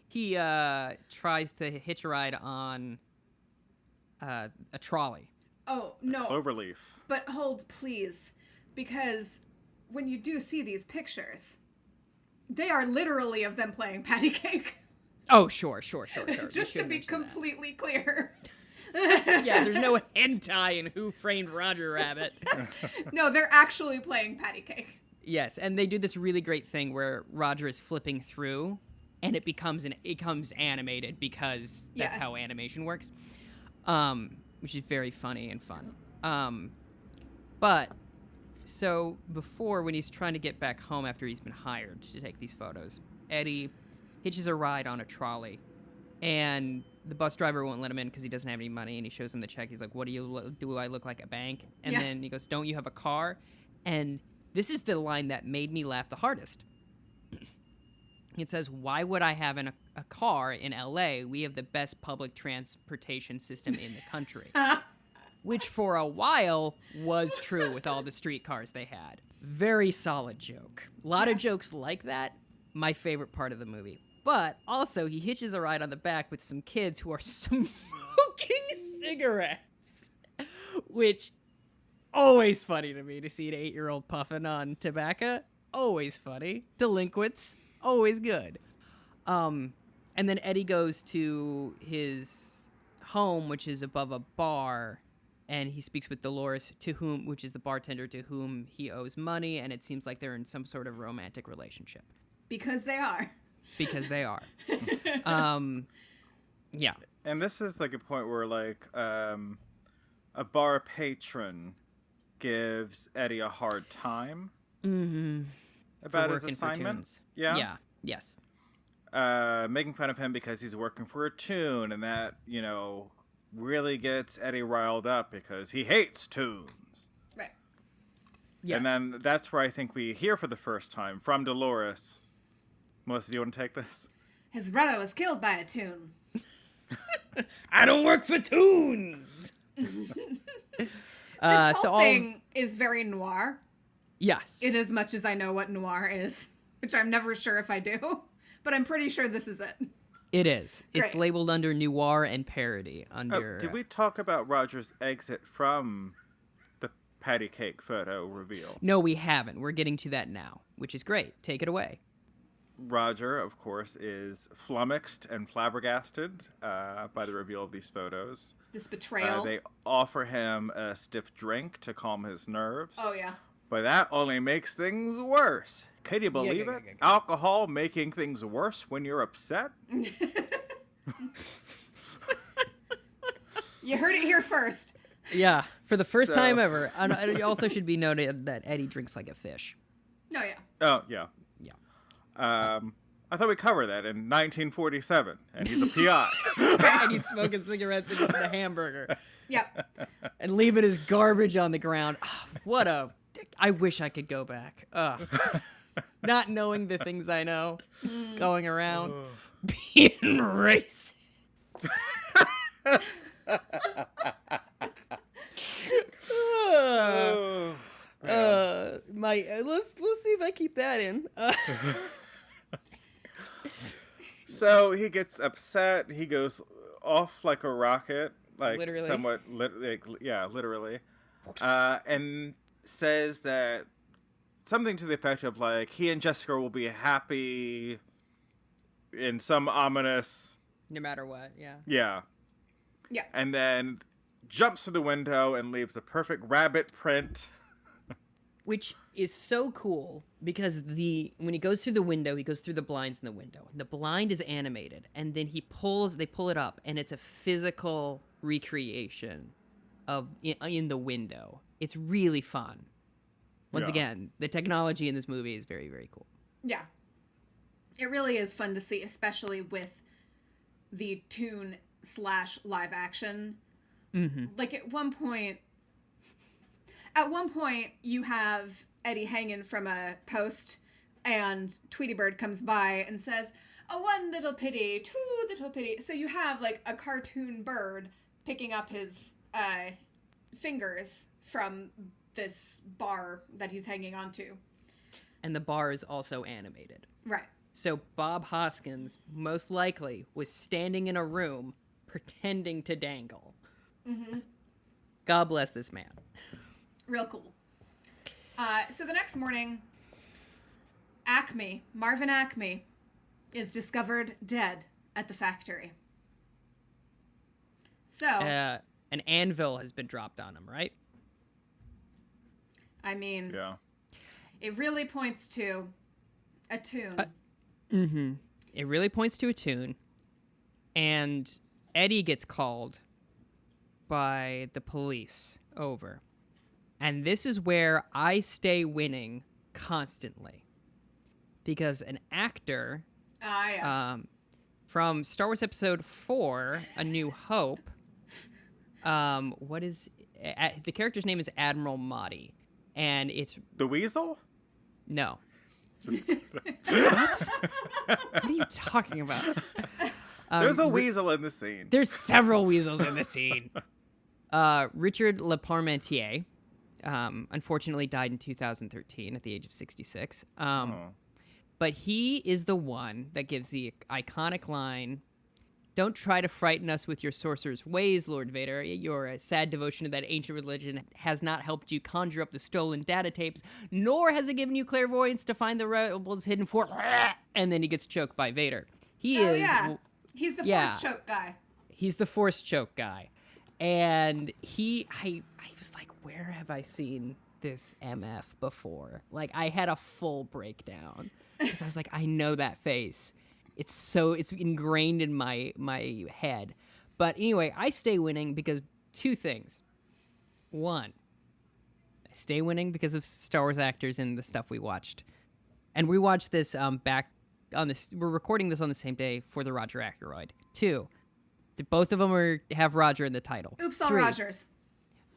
Speaker 2: he tries to hitch a ride on a trolley.
Speaker 3: Oh no!
Speaker 4: Cloverleaf.
Speaker 3: But hold, please, because when you do see these pictures, they are literally of them playing patty cake.
Speaker 2: Oh, sure.
Speaker 3: Just to be completely clear.
Speaker 2: Yeah, there's no hentai in Who Framed Roger Rabbit.
Speaker 3: No, they're actually playing patty cake.
Speaker 2: Yes, and they do this really great thing where Roger is flipping through, and it becomes animated because that's how animation works, which is very funny and fun. But so before, when he's trying to get back home after he's been hired to take these photos, Eddie hitches a ride on a trolley, and the bus driver won't let him in because he doesn't have any money, and he shows him the check. He's like, "What do I look like a bank?" And then he goes, "Don't you have a car?" And this is the line that made me laugh the hardest. It says, "Why would I have a car in LA? We have the best public transportation system in the country." Which for a while was true with all the streetcars they had. Very solid joke. A lot of jokes like that. My favorite part of the movie. But also, he hitches a ride on the back with some kids who are smoking cigarettes. Which, always funny to me to see an 8-year-old puffing on tobacco. Always funny. Delinquents. Always good. And then Eddie goes to his home, which is above a bar, and he speaks with Dolores, which is the bartender to whom he owes money, and it seems like they're in some sort of romantic relationship.
Speaker 3: Because they are.
Speaker 2: Because they are. Yeah.
Speaker 4: And this is like a point where like a bar patron gives Eddie a hard time about his assignment.
Speaker 2: Yeah. Yes.
Speaker 4: Making fun of him because he's working for a tune, and that, really gets Eddie riled up because he hates tunes.
Speaker 3: Right.
Speaker 2: Yes.
Speaker 4: And then that's where I think we hear for the first time from Dolores. Melissa, do you want to take this?
Speaker 3: His brother was killed by a tune.
Speaker 2: I don't work for tunes!
Speaker 3: This whole thing is very noir.
Speaker 2: Yes.
Speaker 3: in as much as I know what noir is, which I'm never sure if I do, but I'm pretty sure this is it.
Speaker 2: It is.
Speaker 3: Great.
Speaker 2: It's labeled under noir and parody. Under.
Speaker 4: Did we talk about Roger's exit from the patty cake photo reveal?
Speaker 2: No, we haven't. We're getting to that now, which is great. Take it away.
Speaker 4: Roger, of course, is flummoxed and flabbergasted by the reveal of these photos.
Speaker 3: This betrayal.
Speaker 4: They offer him a stiff drink to calm his nerves.
Speaker 3: Oh, yeah.
Speaker 4: But that only makes things worse. Can you believe it? Alcohol making things worse when you're upset?
Speaker 3: You heard it here first.
Speaker 2: Yeah, for the first time ever. And it also should be noted that Eddie drinks like a fish.
Speaker 3: Oh, yeah.
Speaker 4: Oh, yeah.
Speaker 2: Yeah.
Speaker 4: I thought we covered that in 1947, and he's a PI.
Speaker 2: And he's smoking cigarettes and eating a hamburger.
Speaker 3: Yep.
Speaker 2: And leaving his garbage on the ground. Oh, I wish I could go back. Not knowing the things I know. Going around. Being racist. Let's see if I keep that in.
Speaker 4: So he gets upset. He goes off like a rocket, like
Speaker 2: Literally.
Speaker 4: somewhat, literally, and says that something to the effect of like he and Jessica will be happy in some ominous.
Speaker 2: No matter what, yeah.
Speaker 4: Yeah.
Speaker 3: Yeah.
Speaker 4: And then jumps through the window and leaves a perfect rabbit print.
Speaker 2: Which is so cool because when he goes through the window, he goes through the blinds in the window. The blind is animated, and then they pull it up, and it's a physical recreation of in the window. It's really fun. Once again, the technology in this movie is very, very cool.
Speaker 3: Yeah. It really is fun to see, especially with the toon/live action. Mm-hmm. Like at one point, you have Eddie hanging from a post, and Tweety Bird comes by and says, "Oh, one little pity, two little pity." So you have like a cartoon bird picking up his fingers from this bar that he's hanging onto.
Speaker 2: And the bar is also animated.
Speaker 3: Right.
Speaker 2: So Bob Hoskins most likely was standing in a room pretending to dangle. Mm-hmm. God bless this man.
Speaker 3: Real cool. So the next morning, Marvin Acme, is discovered dead at the factory. So...
Speaker 2: an anvil has been dropped on him, right?
Speaker 3: I mean...
Speaker 4: Yeah.
Speaker 3: It really points to a tune.
Speaker 2: Mm-hmm. It really points to a tune. And Eddie gets called by the police over. And this is where I stay winning constantly. Because an actor
Speaker 3: Yes.
Speaker 2: from Star Wars Episode 4, A New Hope, the character's name is Admiral Mahdi. And it's...
Speaker 4: The Weasel?
Speaker 2: No. What are you talking about?
Speaker 4: There's a weasel in the scene.
Speaker 2: There's several weasels in the scene. Richard Leparmentier, unfortunately died in 2013 at the age of 66. But he is the one that gives the iconic line, "Don't try to frighten us with your sorcerer's ways, Lord Vader. Your sad devotion to that ancient religion has not helped you conjure up the stolen data tapes, nor has it given you clairvoyance to find the rebels hidden for..." And then he gets choked by Vader.
Speaker 3: Yeah. He's the force choke guy.
Speaker 2: He's the force choke guy. And I was like, where have I seen this MF before? Like, I had a full breakdown. Because I was like, I know that face. It's ingrained in my head. But anyway, I stay winning because two things. One, I stay winning because of Star Wars actors and the stuff we watched. And we watched this back on this. We're recording this on the same day for the Roger Ackroyd. Two, both of them have Roger in the title.
Speaker 3: Oops, all
Speaker 2: Three,
Speaker 3: Rogers.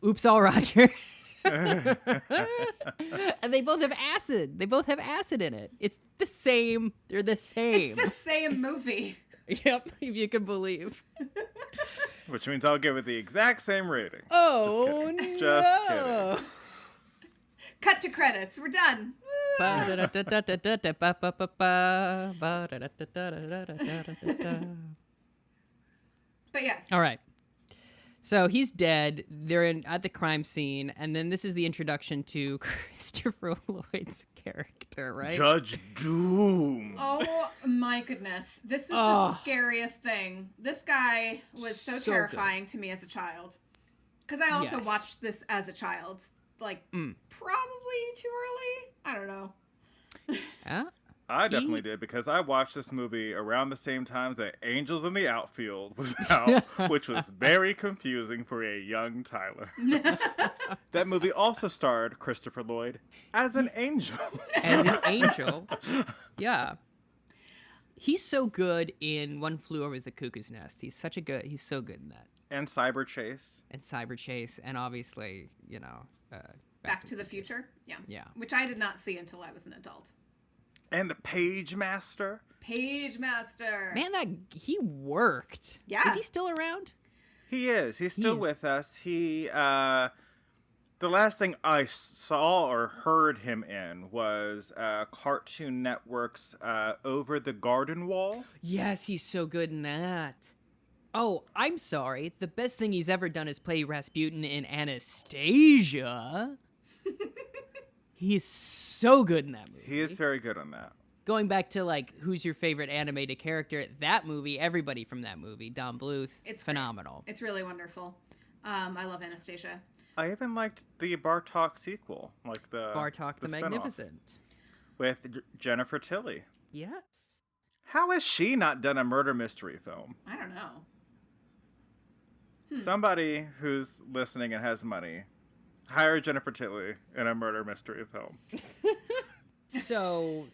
Speaker 2: Oops, all Roger. And they both have acid. They both have acid in it. It's the same. They're the same.
Speaker 3: It's the same movie.
Speaker 2: Yep, if you can believe.
Speaker 4: Which means I'll give it the exact same rating.
Speaker 2: Oh,
Speaker 4: Just
Speaker 2: no.
Speaker 4: kidding.
Speaker 3: Cut to credits. We're done. But yes.
Speaker 2: All right. So he's dead. They're at the crime scene, and then this is the introduction to Christopher Lloyd's character, right?
Speaker 4: Judge Doom.
Speaker 3: Oh my goodness. This was the scariest thing. This guy was so terrifying to me as a child. Because I also watched this as a child. Like, probably too early? I don't know.
Speaker 4: I definitely did, because I watched this movie around the same time that Angels in the Outfield was out, which was very confusing for a young Tyler. That movie also starred Christopher Lloyd as an angel.
Speaker 2: As an angel. Yeah. He's so good in One Flew Over the Cuckoo's Nest. He's so good in that.
Speaker 4: And Cyber Chase.
Speaker 2: And obviously, you know,
Speaker 3: Back to the Future? Yeah.
Speaker 2: Yeah.
Speaker 3: Which I did not see until I was an adult.
Speaker 4: And the Page Master.
Speaker 3: Page Master.
Speaker 2: Man, he worked.
Speaker 3: Yeah.
Speaker 2: Is he still around?
Speaker 4: He is. He's still with us. He, the last thing I saw or heard him in was Cartoon Network's Over the Garden Wall.
Speaker 2: Yes, he's so good in that. Oh, I'm sorry. The best thing he's ever done is play Rasputin in Anastasia. He's so good in that movie.
Speaker 4: He is very good on that.
Speaker 2: Going back to, like, who's your favorite animated character? That movie, everybody from that movie. Don Bluth, it's phenomenal.
Speaker 3: Great. It's really wonderful. I love Anastasia.
Speaker 4: I even liked the Bartok sequel, like the
Speaker 2: Bartok the Magnificent.
Speaker 4: With Jennifer Tilly.
Speaker 2: Yes.
Speaker 4: How has she not done a murder mystery film?
Speaker 3: I don't know.
Speaker 4: Somebody who's listening and has money, hire Jennifer Tilly in a murder mystery film.
Speaker 2: So,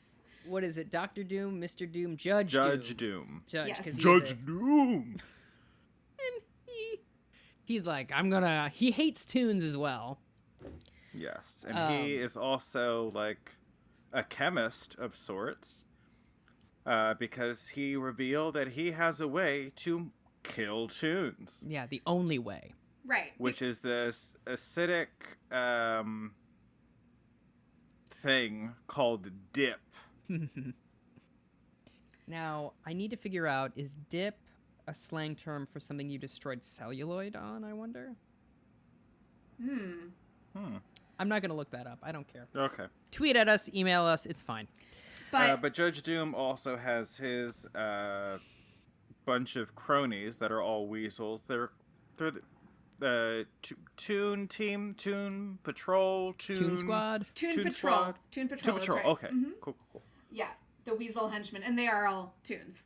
Speaker 2: what is it? Dr. Doom, Mr. Doom, Judge
Speaker 4: Doom.
Speaker 2: Judge,
Speaker 3: Yes.
Speaker 2: 'cause
Speaker 4: Judge Doom.
Speaker 2: And he's like, he hates tunes as well.
Speaker 4: Yes, and he is also like a chemist of sorts, because he revealed that he has a way to kill tunes.
Speaker 2: Yeah, the only way.
Speaker 3: Right.
Speaker 4: Which is this acidic thing called dip.
Speaker 2: Now, I need to figure out, is dip a slang term for something you destroyed celluloid on, I wonder? I'm not going to look that up. I don't care.
Speaker 4: Okay.
Speaker 2: Tweet at us, email us, it's fine.
Speaker 4: But Judge Doom also has his bunch of cronies that are all weasels. They're the Toon Team, Toon Patrol,
Speaker 2: Toon Squad?
Speaker 3: Toon Patrol.
Speaker 4: Squad?
Speaker 3: Toon Patrol,
Speaker 4: Toon Patrol,
Speaker 3: that's right.
Speaker 4: okay. Cool.
Speaker 3: Yeah, the Weasel Henchmen, and they are all Toons.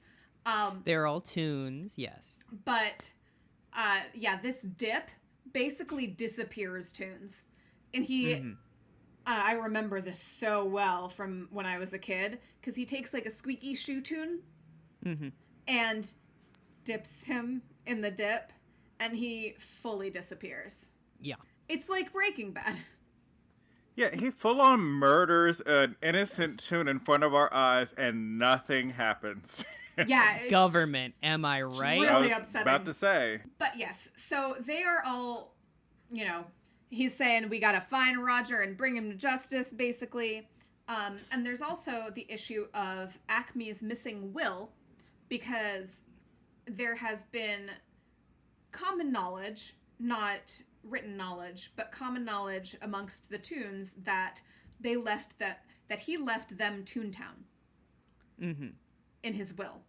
Speaker 2: They're all tunes, yes.
Speaker 3: But, this dip basically disappears Toons. And he, I remember this so well from when I was a kid, because he takes like a squeaky shoe tune and dips him in the dip, and he fully disappears.
Speaker 2: Yeah.
Speaker 3: It's like Breaking Bad.
Speaker 4: Yeah, he full on murders an innocent tune in front of our eyes, and nothing happens.
Speaker 3: Yeah. It's
Speaker 2: Government, am I right?
Speaker 3: really
Speaker 4: I was
Speaker 3: upsetting.
Speaker 4: about to say.
Speaker 3: But yes, so they are all, he's saying we gotta find Roger and bring him to justice, basically. And there's also the issue of Acme's missing will, because there has been common knowledge, not written knowledge, but common knowledge amongst the Toons that he left them Toontown in his will.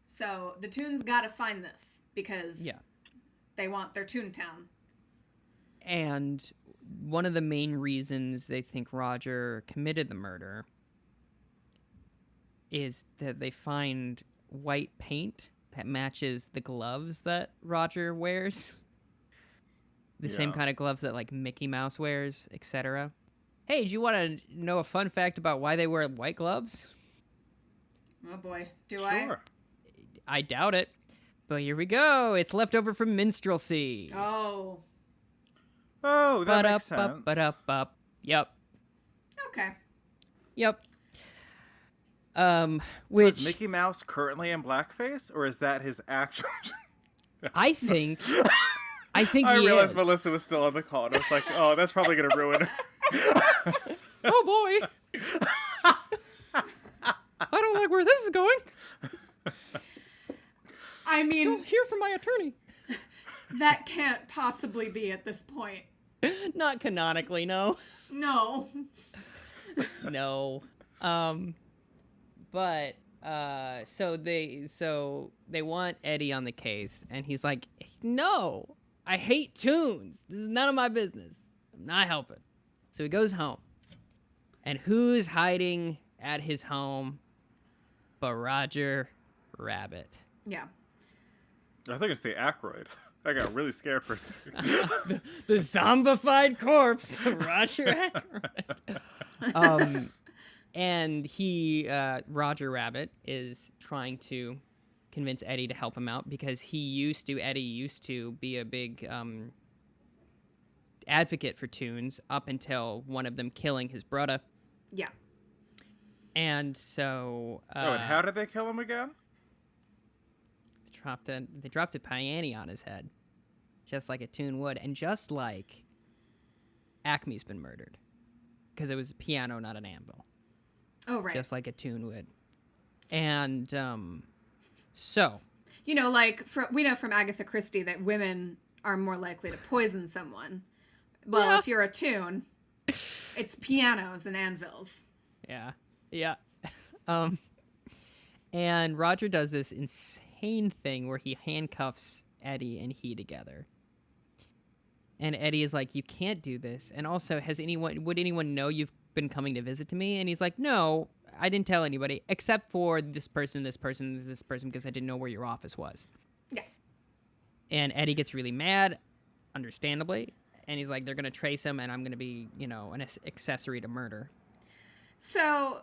Speaker 3: So the Toons gotta find this because they want their Toontown.
Speaker 2: And one of the main reasons they think Roger committed the murder is that they find white paint that matches the gloves that Roger wears. The same kind of gloves that, like, Mickey Mouse wears, etc. Hey, do you want to know a fun fact about why they wear white gloves?
Speaker 3: Oh boy, do
Speaker 4: Sure.
Speaker 2: I doubt it. But here we go. It's left over from minstrelsy.
Speaker 3: I? Oh.
Speaker 4: Oh, that makes sense.
Speaker 2: Yep.
Speaker 3: Okay.
Speaker 2: Yep.
Speaker 4: So
Speaker 2: Which
Speaker 4: is Mickey Mouse currently in blackface, or is that his actual...
Speaker 2: I think I think
Speaker 4: I
Speaker 2: he
Speaker 4: realized
Speaker 2: is.
Speaker 4: Melissa was still on the call, and I was like, oh, that's probably going to ruin it.
Speaker 2: Oh boy. I don't like where this is going.
Speaker 3: I mean,
Speaker 2: You'll hear from my attorney.
Speaker 3: that can't possibly be at this point.
Speaker 2: Not canonically, no.
Speaker 3: No.
Speaker 2: No. But so they want Eddie on the case, and he's like, no, I hate tunes. This is none of my business. I'm not helping. So he goes home. And who's hiding at his home but Roger Rabbit?
Speaker 3: Yeah.
Speaker 4: I think it's the Aykroyd. I got really scared for a second.
Speaker 2: The zombified corpse, Roger Rabbit. And he, Roger Rabbit, is trying to convince Eddie to help him out because Eddie used to be a big advocate for tunes up until one of them killing his brother.
Speaker 3: Yeah.
Speaker 2: And so...
Speaker 4: and how did they kill him again?
Speaker 2: They dropped a piano on his head, just like a tune would, and just like Acme's been murdered, because it was a piano, not an anvil.
Speaker 3: Oh, right.
Speaker 2: Just like a tune would. And so...
Speaker 3: You know, like, we know from Agatha Christie that women are more likely to poison someone. Well,
Speaker 2: Yeah.
Speaker 3: if you're a tune, it's pianos and anvils.
Speaker 2: Yeah. Yeah. And Roger does this insane thing where he handcuffs Eddie and he together. And Eddie is like, you can't do this. And also, would anyone know you've been coming to visit to me? And he's like, no, I didn't tell anybody except for this person, because I didn't know where your office was.
Speaker 3: Yeah.
Speaker 2: And Eddie gets really mad, understandably. And he's like, they're going to trace him and I'm going to be, an accessory to murder.
Speaker 3: So,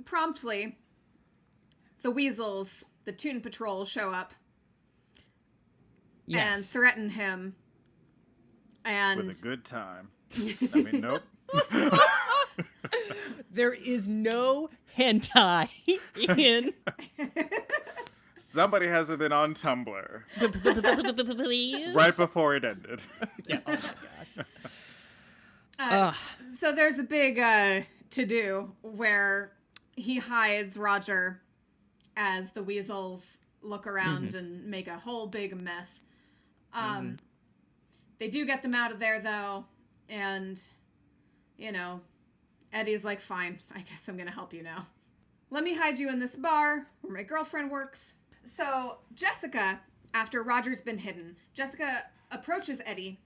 Speaker 3: promptly, the Weasels, the Tune Patrol, show up and
Speaker 2: Yes.
Speaker 3: threaten him. And
Speaker 4: With a good time. I mean, nope.
Speaker 2: There is no hentai in...
Speaker 4: Somebody hasn't been on Tumblr
Speaker 2: Please?
Speaker 4: right before it ended.
Speaker 2: Yeah, oh my god.
Speaker 3: so there's a big to-do where he hides Roger as the Weasels look around and make a whole big mess. They do get them out of there, though, and, Eddie's like, fine, I guess I'm gonna help you now. Let me hide you in this bar where my girlfriend works. So Jessica, after Roger's been hidden, Jessica approaches Eddie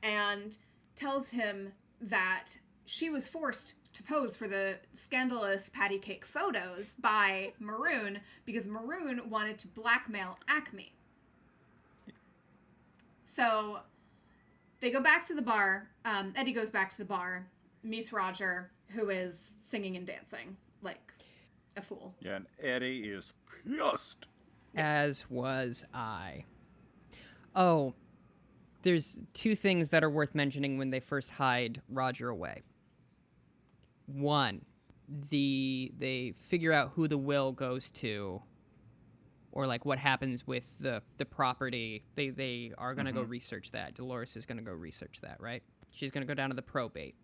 Speaker 3: and tells him that she was forced to pose for the scandalous patty cake photos by Maroon because Maroon wanted to blackmail Acme. So they go back to the bar. Eddie goes back to the bar, meets Roger, who is singing and dancing like a fool.
Speaker 4: Yeah, and Eddie is pissed.
Speaker 2: As was I. Oh, there's two things that are worth mentioning when they first hide Roger away. One, they figure out who the will goes to, or like what happens with the property. They are gonna go research that. Dolores is gonna go research that, right? She's gonna go down to the probate.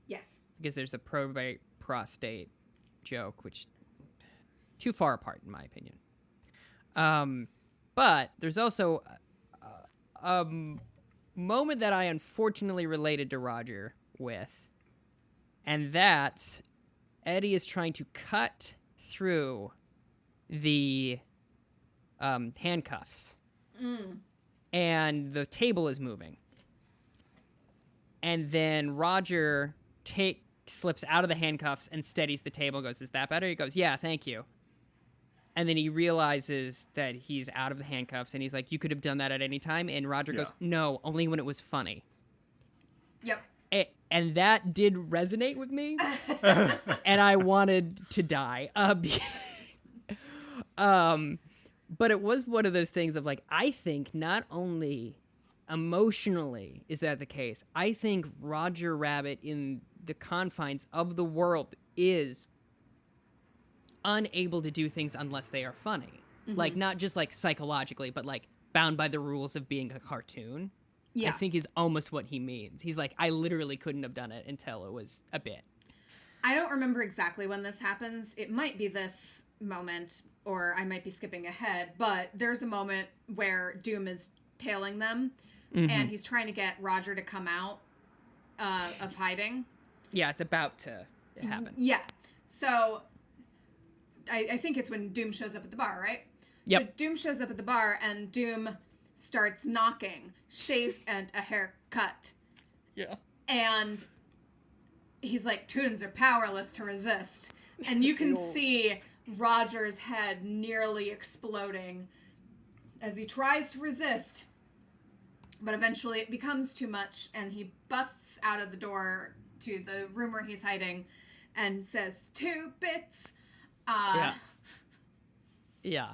Speaker 3: Yes.
Speaker 2: Because there's a probate prostate joke, which too far apart in my opinion. But there's also a moment that I unfortunately related to Roger with, and that's Eddie is trying to cut through the handcuffs, and the table is moving, and then Roger slips out of the handcuffs and steadies the table. Goes, "Is that better?" He goes, "Yeah, thank you." And then he realizes that he's out of the handcuffs, and he's like, "You could have done that at any time." And Roger goes, "No, only when it was funny."
Speaker 3: Yep.
Speaker 2: And that did resonate with me, and I wanted to die. But it was one of those things of like, I think not only emotionally is that the case, I think Roger Rabbit in the confines of the world is unable to do things unless they are funny. Like, not just like psychologically, but like bound by the rules of being a cartoon.
Speaker 3: Yeah.
Speaker 2: I think is almost what he means. He's like, I literally couldn't have done it until it was a bit.
Speaker 3: I don't remember exactly when this happens. It might be this moment, or I might be skipping ahead, but there's a moment where Doom is tailing them, and he's trying to get Roger to come out of hiding.
Speaker 2: Yeah, it's about to happen.
Speaker 3: Yeah. So I think it's when Doom shows up at the bar, right?
Speaker 2: Yep.
Speaker 3: So Doom shows up at the bar, and Doom starts knocking, shave and a haircut.
Speaker 2: Yeah.
Speaker 3: And he's like, Toons are powerless to resist. And you can see Roger's head nearly exploding as he tries to resist. But eventually it becomes too much, and he busts out of the door to the room where he's hiding and says, 2 bits.
Speaker 2: Yeah.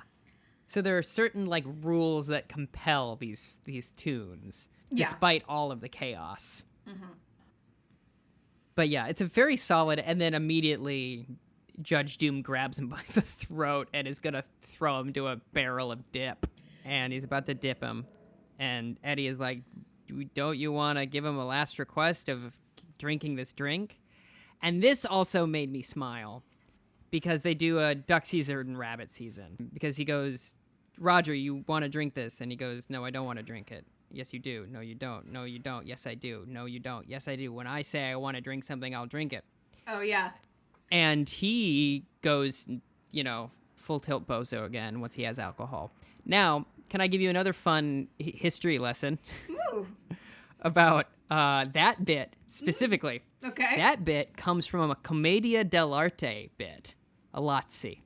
Speaker 2: So there are certain like rules that compel these tunes, despite all of the chaos. But yeah, it's a very solid, and then immediately Judge Doom grabs him by the throat and is gonna throw him to a barrel of dip, and he's about to dip him, and Eddie is like, don't you want to give him a last request of drinking this drink? And this also made me smile, because they do a duck season and rabbit season, because he goes, Roger, you want to drink this? And he goes, no, I don't want to drink it. Yes, you do. No, you don't. No, you don't. Yes, I do. No, you don't. Yes, I do. When I say I want to drink something, I'll drink it.
Speaker 3: Oh, yeah.
Speaker 2: And he goes, full tilt bozo again once he has alcohol. Now, can I give you another fun history lesson about that bit specifically?
Speaker 3: Okay.
Speaker 2: That bit comes from a Commedia dell'arte bit, a Lazzi,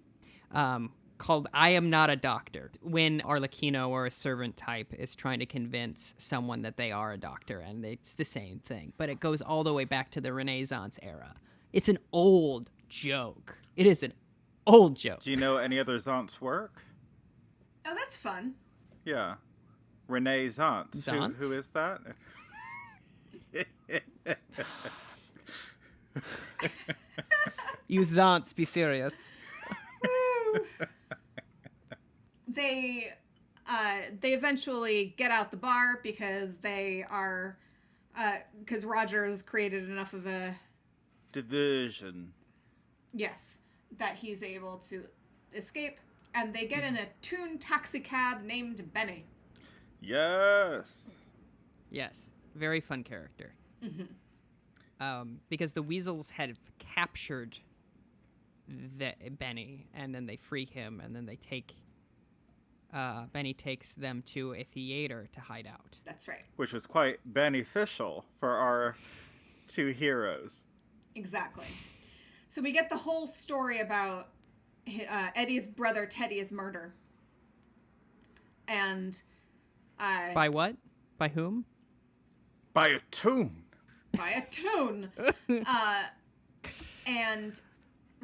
Speaker 2: called I Am Not a Doctor, when Arlecchino or a servant type is trying to convince someone that they are a doctor, and it's the same thing, but it goes all the way back to the Renaissance era. It's an old joke. It is an old joke.
Speaker 4: Do you know any other Zant's work?
Speaker 3: Oh, that's fun.
Speaker 4: Yeah. Renee Zantz. Who is that?
Speaker 2: You Zants, be serious.
Speaker 3: They eventually get out the bar because because Roger's created enough of a
Speaker 4: diversion.
Speaker 3: Yes, that he's able to escape, and they get in a Toon taxi cab named Benny.
Speaker 4: Yes.
Speaker 2: Yes, very fun character. Because the Weasels had captured Benny, and then they free him, and then they take Benny takes them to a theater to hide out.
Speaker 3: That's right.
Speaker 4: Which was quite beneficial for our 2 heroes.
Speaker 3: Exactly. So we get the whole story about Eddie's brother Teddy's murder. And
Speaker 2: by what? By whom?
Speaker 4: By a Toon.
Speaker 3: By a Toon. And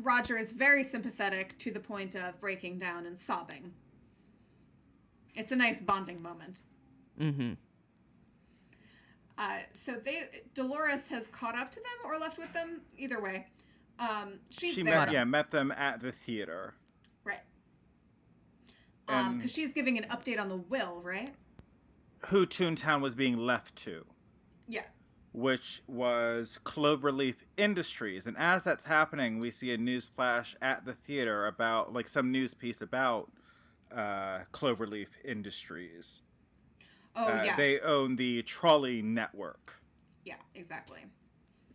Speaker 3: Roger is very sympathetic to the point of breaking down and sobbing. It's a nice bonding moment. So Dolores has caught up to them or left with them. Either way, she
Speaker 4: met them at the theater.
Speaker 3: Right. Because she's giving an update on the will, right?
Speaker 4: Who Toontown was being left to.
Speaker 3: Yeah.
Speaker 4: Which was Cloverleaf Industries. And as that's happening, we see a news flash at the theater about, like, some news piece about Cloverleaf Industries.
Speaker 3: Oh, yeah.
Speaker 4: They own the trolley network.
Speaker 3: Yeah, exactly.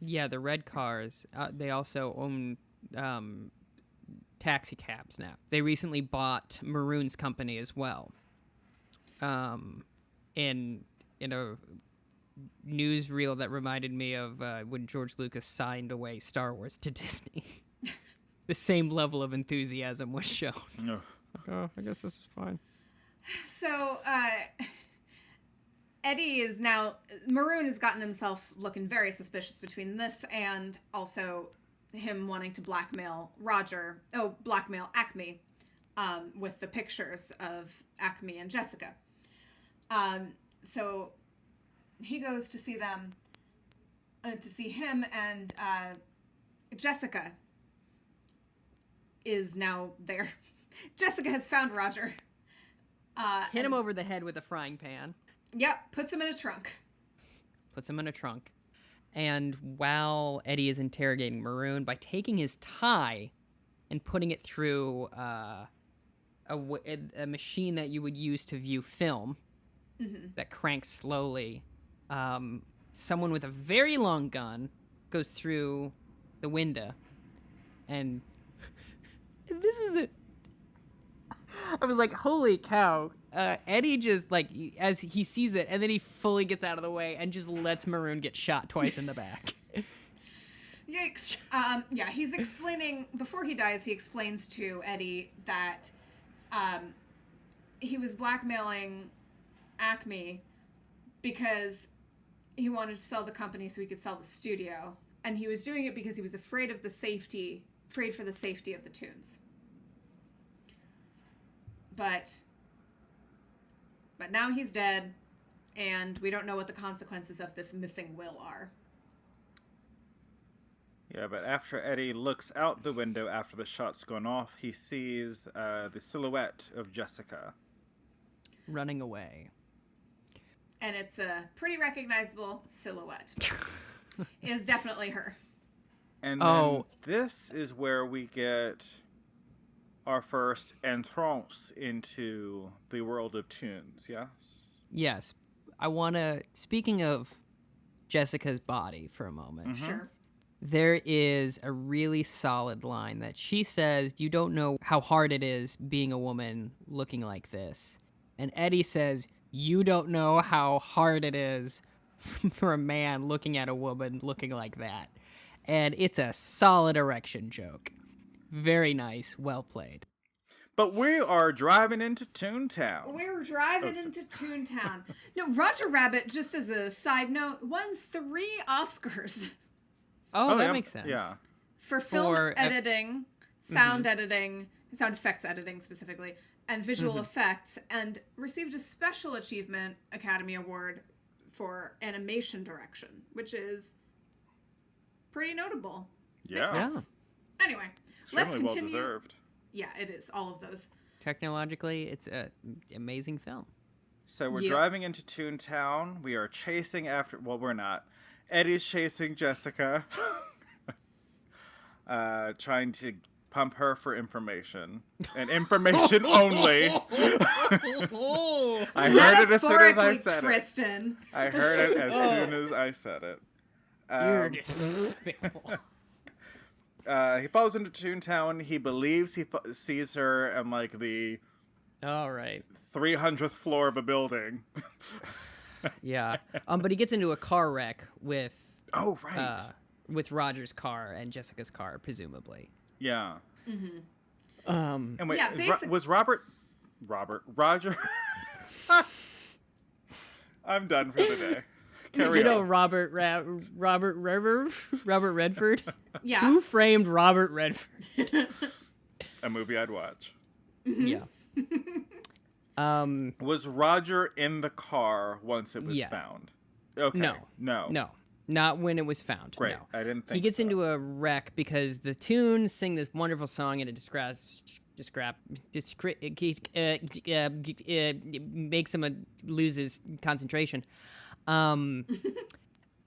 Speaker 2: Yeah, the red cars. They also own taxi cabs now. They recently bought Maroon's company as well. In a newsreel that reminded me of when George Lucas signed away Star Wars to Disney. The same level of enthusiasm was shown. Oh, I guess this is fine.
Speaker 3: So, Eddie is now... Maroon has gotten himself looking very suspicious between this and also him wanting to blackmail Roger. Oh, blackmail Acme with the pictures of Acme and Jessica. So he goes to see them, to see him, and Jessica is now there. Jessica has found Roger.
Speaker 2: Hit him over the head with a frying pan.
Speaker 3: Yep, puts him in a trunk.
Speaker 2: Puts him in a trunk. And while Eddie is interrogating Maroon, by taking his tie and putting it through a machine that you would use to view film that cranks slowly, someone with a very long gun goes through the window. And this is it. I was like, holy cow. Eddie just, like, as he sees it, and then he fully gets out of the way and just lets Maroon get shot twice in the back.
Speaker 3: Yikes. Yeah, he's explaining, before he dies, he explains to Eddie that he was blackmailing Acme because he wanted to sell the company so he could sell the studio. And he was doing it because he was afraid for the safety of the tunes. But now he's dead, and we don't know what the consequences of this missing will are.
Speaker 4: Yeah, but after Eddie looks out the window after the shot's gone off, he sees the silhouette of Jessica.
Speaker 2: Running away.
Speaker 3: And it's a pretty recognizable silhouette. It is definitely her.
Speaker 4: And then this is where we get our first entrance into the world of tunes, yes?
Speaker 2: Yes. I want to, speaking of Jessica's body for a moment.
Speaker 3: Sure.
Speaker 2: There is a really solid line that she says, you don't know how hard it is being a woman looking like this. And Eddie says, you don't know how hard it is for a man looking at a woman looking like that. And it's a solid erection joke. Very nice. Well played.
Speaker 4: But we are driving into Toontown.
Speaker 3: We're driving into Toontown. No, Roger Rabbit, just as a side note, won 3 Oscars.
Speaker 2: Oh, that
Speaker 4: yeah.
Speaker 2: makes sense.
Speaker 4: Yeah.
Speaker 3: For film editing, sound editing, sound effects editing specifically, and visual effects, and received a Special Achievement Academy Award for animation direction, which is pretty notable.
Speaker 4: Yeah.
Speaker 3: Makes sense. Anyway, let's
Speaker 4: Certainly
Speaker 3: continue.
Speaker 4: well deserved.
Speaker 3: Yeah, it is. All of those.
Speaker 2: Technologically, it's an amazing film.
Speaker 4: So we're driving into Toontown. We are chasing after... Well, we're not. Eddie's chasing Jessica. Trying to pump her for information. And information only. I heard it as soon as I said
Speaker 3: Tristan.
Speaker 4: it. I heard it as soon as I said it. He falls into Toontown. He believes he sees her on, like, the...
Speaker 2: All right.
Speaker 4: 300th floor of a building.
Speaker 2: Yeah. But he gets into a car wreck with...
Speaker 4: Oh, right.
Speaker 2: With Roger's car and Jessica's car, presumably.
Speaker 4: Yeah.
Speaker 2: Mm-hmm.
Speaker 4: And wait,
Speaker 3: Yeah,
Speaker 4: was Roger... I'm done for the day. Carry on.
Speaker 2: Robert Redford?
Speaker 3: Yeah.
Speaker 2: Who framed Robert Redford?
Speaker 4: A movie I'd watch.
Speaker 2: Yeah.
Speaker 4: Was Roger in the car once it was found? Okay.
Speaker 2: No. Not when it was found.
Speaker 4: Great.
Speaker 2: No.
Speaker 4: I didn't think
Speaker 2: he gets
Speaker 4: so.
Speaker 2: into a wreck because the tunes sing this wonderful song and it makes him lose his concentration.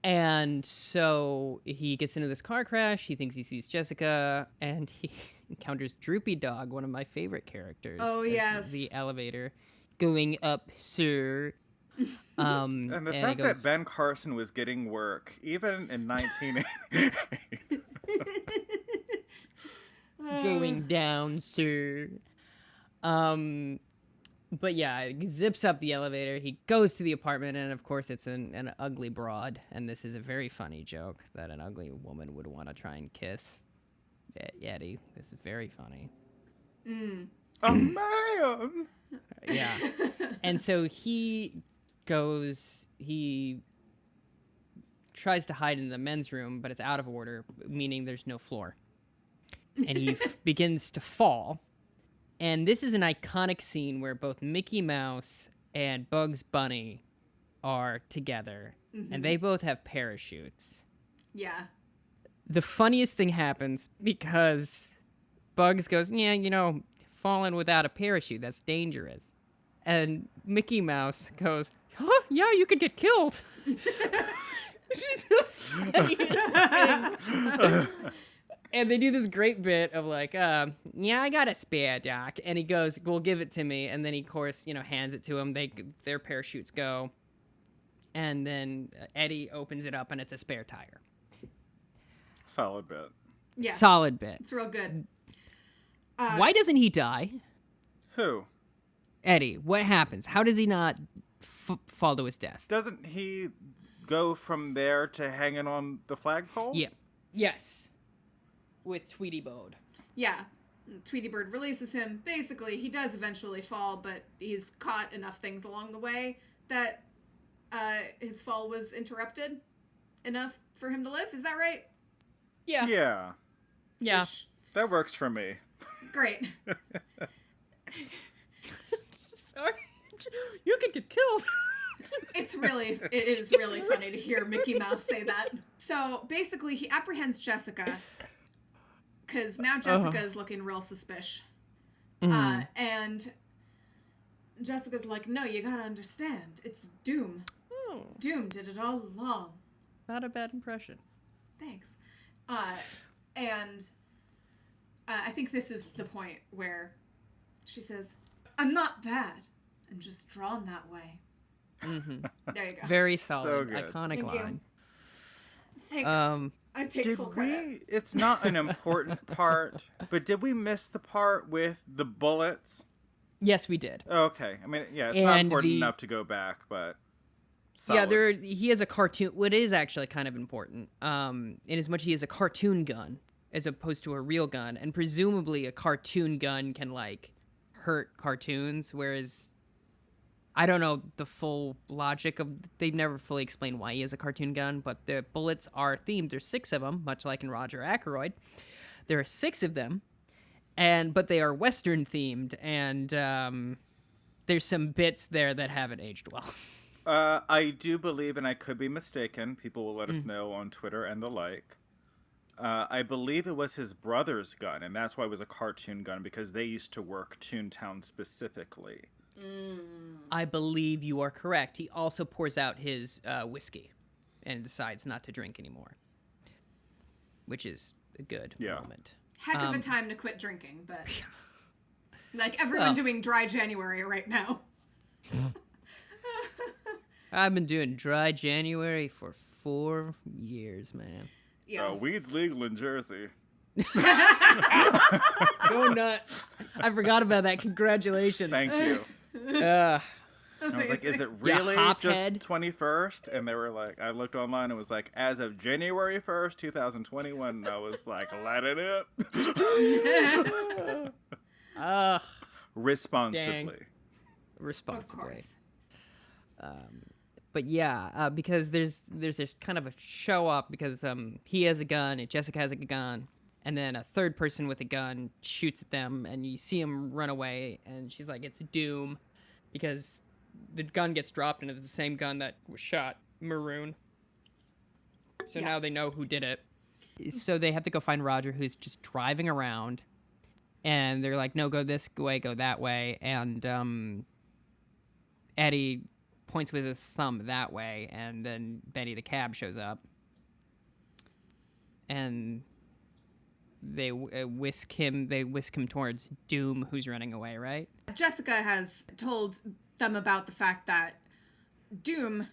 Speaker 2: And so he gets into this car crash. He thinks he sees Jessica, and he encounters Droopy Dog, one of my favorite characters.
Speaker 3: Oh, yes.
Speaker 2: The elevator going up, sir.
Speaker 4: And the fact that Ben Carson was getting work, even in 1980.
Speaker 2: Going down, sir. But yeah, he zips up the elevator. He goes to the apartment, and of course, it's an ugly broad. And this is a very funny joke that an ugly woman would want to try and kiss Eddie. This is very funny.
Speaker 4: A man!
Speaker 2: Yeah. And so he tries to hide in the men's room, but it's out of order, meaning there's no floor. And he begins to fall. And this is an iconic scene where both Mickey Mouse and Bugs Bunny are together, and they both have parachutes.
Speaker 3: Yeah.
Speaker 2: The funniest thing happens because Bugs goes, yeah, falling without a parachute, that's dangerous. And Mickey Mouse goes, huh? Yeah, you could get killed. Which is the funniest thing. And they do this great bit of like, yeah, I got a spare, Doc. And he goes, well, give it to me. And then he, of course, hands it to him. Their parachutes go. And then Eddie opens it up, and it's a spare tire.
Speaker 4: Solid bit.
Speaker 3: Yeah.
Speaker 2: Solid bit.
Speaker 3: It's real good.
Speaker 2: Why doesn't he die?
Speaker 4: Who?
Speaker 2: Eddie. What happens? How does he not fall to his death?
Speaker 4: Doesn't he go from there to hanging on the flagpole?
Speaker 2: Yeah. Yes. With Tweety Bird.
Speaker 3: Yeah. Tweety Bird releases him. Basically, he does eventually fall, but he's caught enough things along the way that his fall was interrupted enough for him to live. Is that right?
Speaker 2: Yeah.
Speaker 4: Yeah.
Speaker 2: Yeah.
Speaker 4: That works for me.
Speaker 3: Great.
Speaker 2: Sorry. You could get killed.
Speaker 3: It is really funny to hear Mickey Mouse say that. So basically, he apprehends Jessica because now Jessica is looking real suspicious. And Jessica's like, no, you gotta understand. It's Doom.
Speaker 2: Oh,
Speaker 3: Doom did it all along.
Speaker 2: not a bad impression.
Speaker 3: Thanks. And I think this is the point where she says, I'm not bad. I'm just drawn that way.
Speaker 2: Mm-hmm.
Speaker 3: There you go.
Speaker 2: Very solid,
Speaker 4: So good.
Speaker 2: iconic
Speaker 3: Thank you.
Speaker 2: line.
Speaker 3: Thanks. I take
Speaker 4: Did
Speaker 3: full credit.
Speaker 4: it's not an important part, but did we miss the part with the bullets?
Speaker 2: Yes, we did.
Speaker 4: Okay. I mean, yeah, it's not
Speaker 2: And
Speaker 4: important
Speaker 2: the-
Speaker 4: enough to go back, but
Speaker 2: Yeah,
Speaker 4: solid.
Speaker 2: he has a cartoon. What is actually kind of important, in as much he has a cartoon gun as opposed to a real gun, and presumably a cartoon gun can like hurt cartoons, whereas I don't know the full logic of. They've never fully explained why he has a cartoon gun, but the bullets are themed. There's 6 of them, much like in Roger Ackroyd. There are 6 of them, but they are Western themed, and there's some bits there that haven't aged well.
Speaker 4: I do believe, and I could be mistaken, people will let us know on Twitter and the like. I believe it was his brother's gun, and that's why it was a cartoon gun, because they used to work Toontown specifically.
Speaker 2: I believe you are correct. He also pours out his whiskey and decides not to drink anymore, which is a good moment.
Speaker 3: Heck of a time to quit drinking, but like everyone doing dry January right now.
Speaker 2: I've been doing dry January for 4 years, man.
Speaker 3: Yeah.
Speaker 4: Weed's legal in Jersey.
Speaker 2: Go nuts. I forgot about that. Congratulations.
Speaker 4: Thank you.
Speaker 2: Uh,
Speaker 4: I was like, is it
Speaker 2: Yeah,
Speaker 4: really
Speaker 2: hophead.
Speaker 4: just 21st? And they were like, I looked online and it was like, as of January 1st, 2021. And I was like, let it up. Responsibly.
Speaker 2: Responsibly.
Speaker 3: Of course.
Speaker 2: But yeah, because there's this kind of a show up because he has a gun and Jessica has a gun, and then a third person with a gun shoots at them, and you see him run away, and she's like, it's Doom, because the gun gets dropped and it's the same gun that was shot Maroon. So now they know who did it. So they have to go find Roger, who's just driving around, and they're like, no, go this way, go that way, and Eddie points with his thumb that way, and then Benny the cab shows up, and they whisk him towards Doom, who's running away, right?
Speaker 3: Jessica has told them about the fact that Doom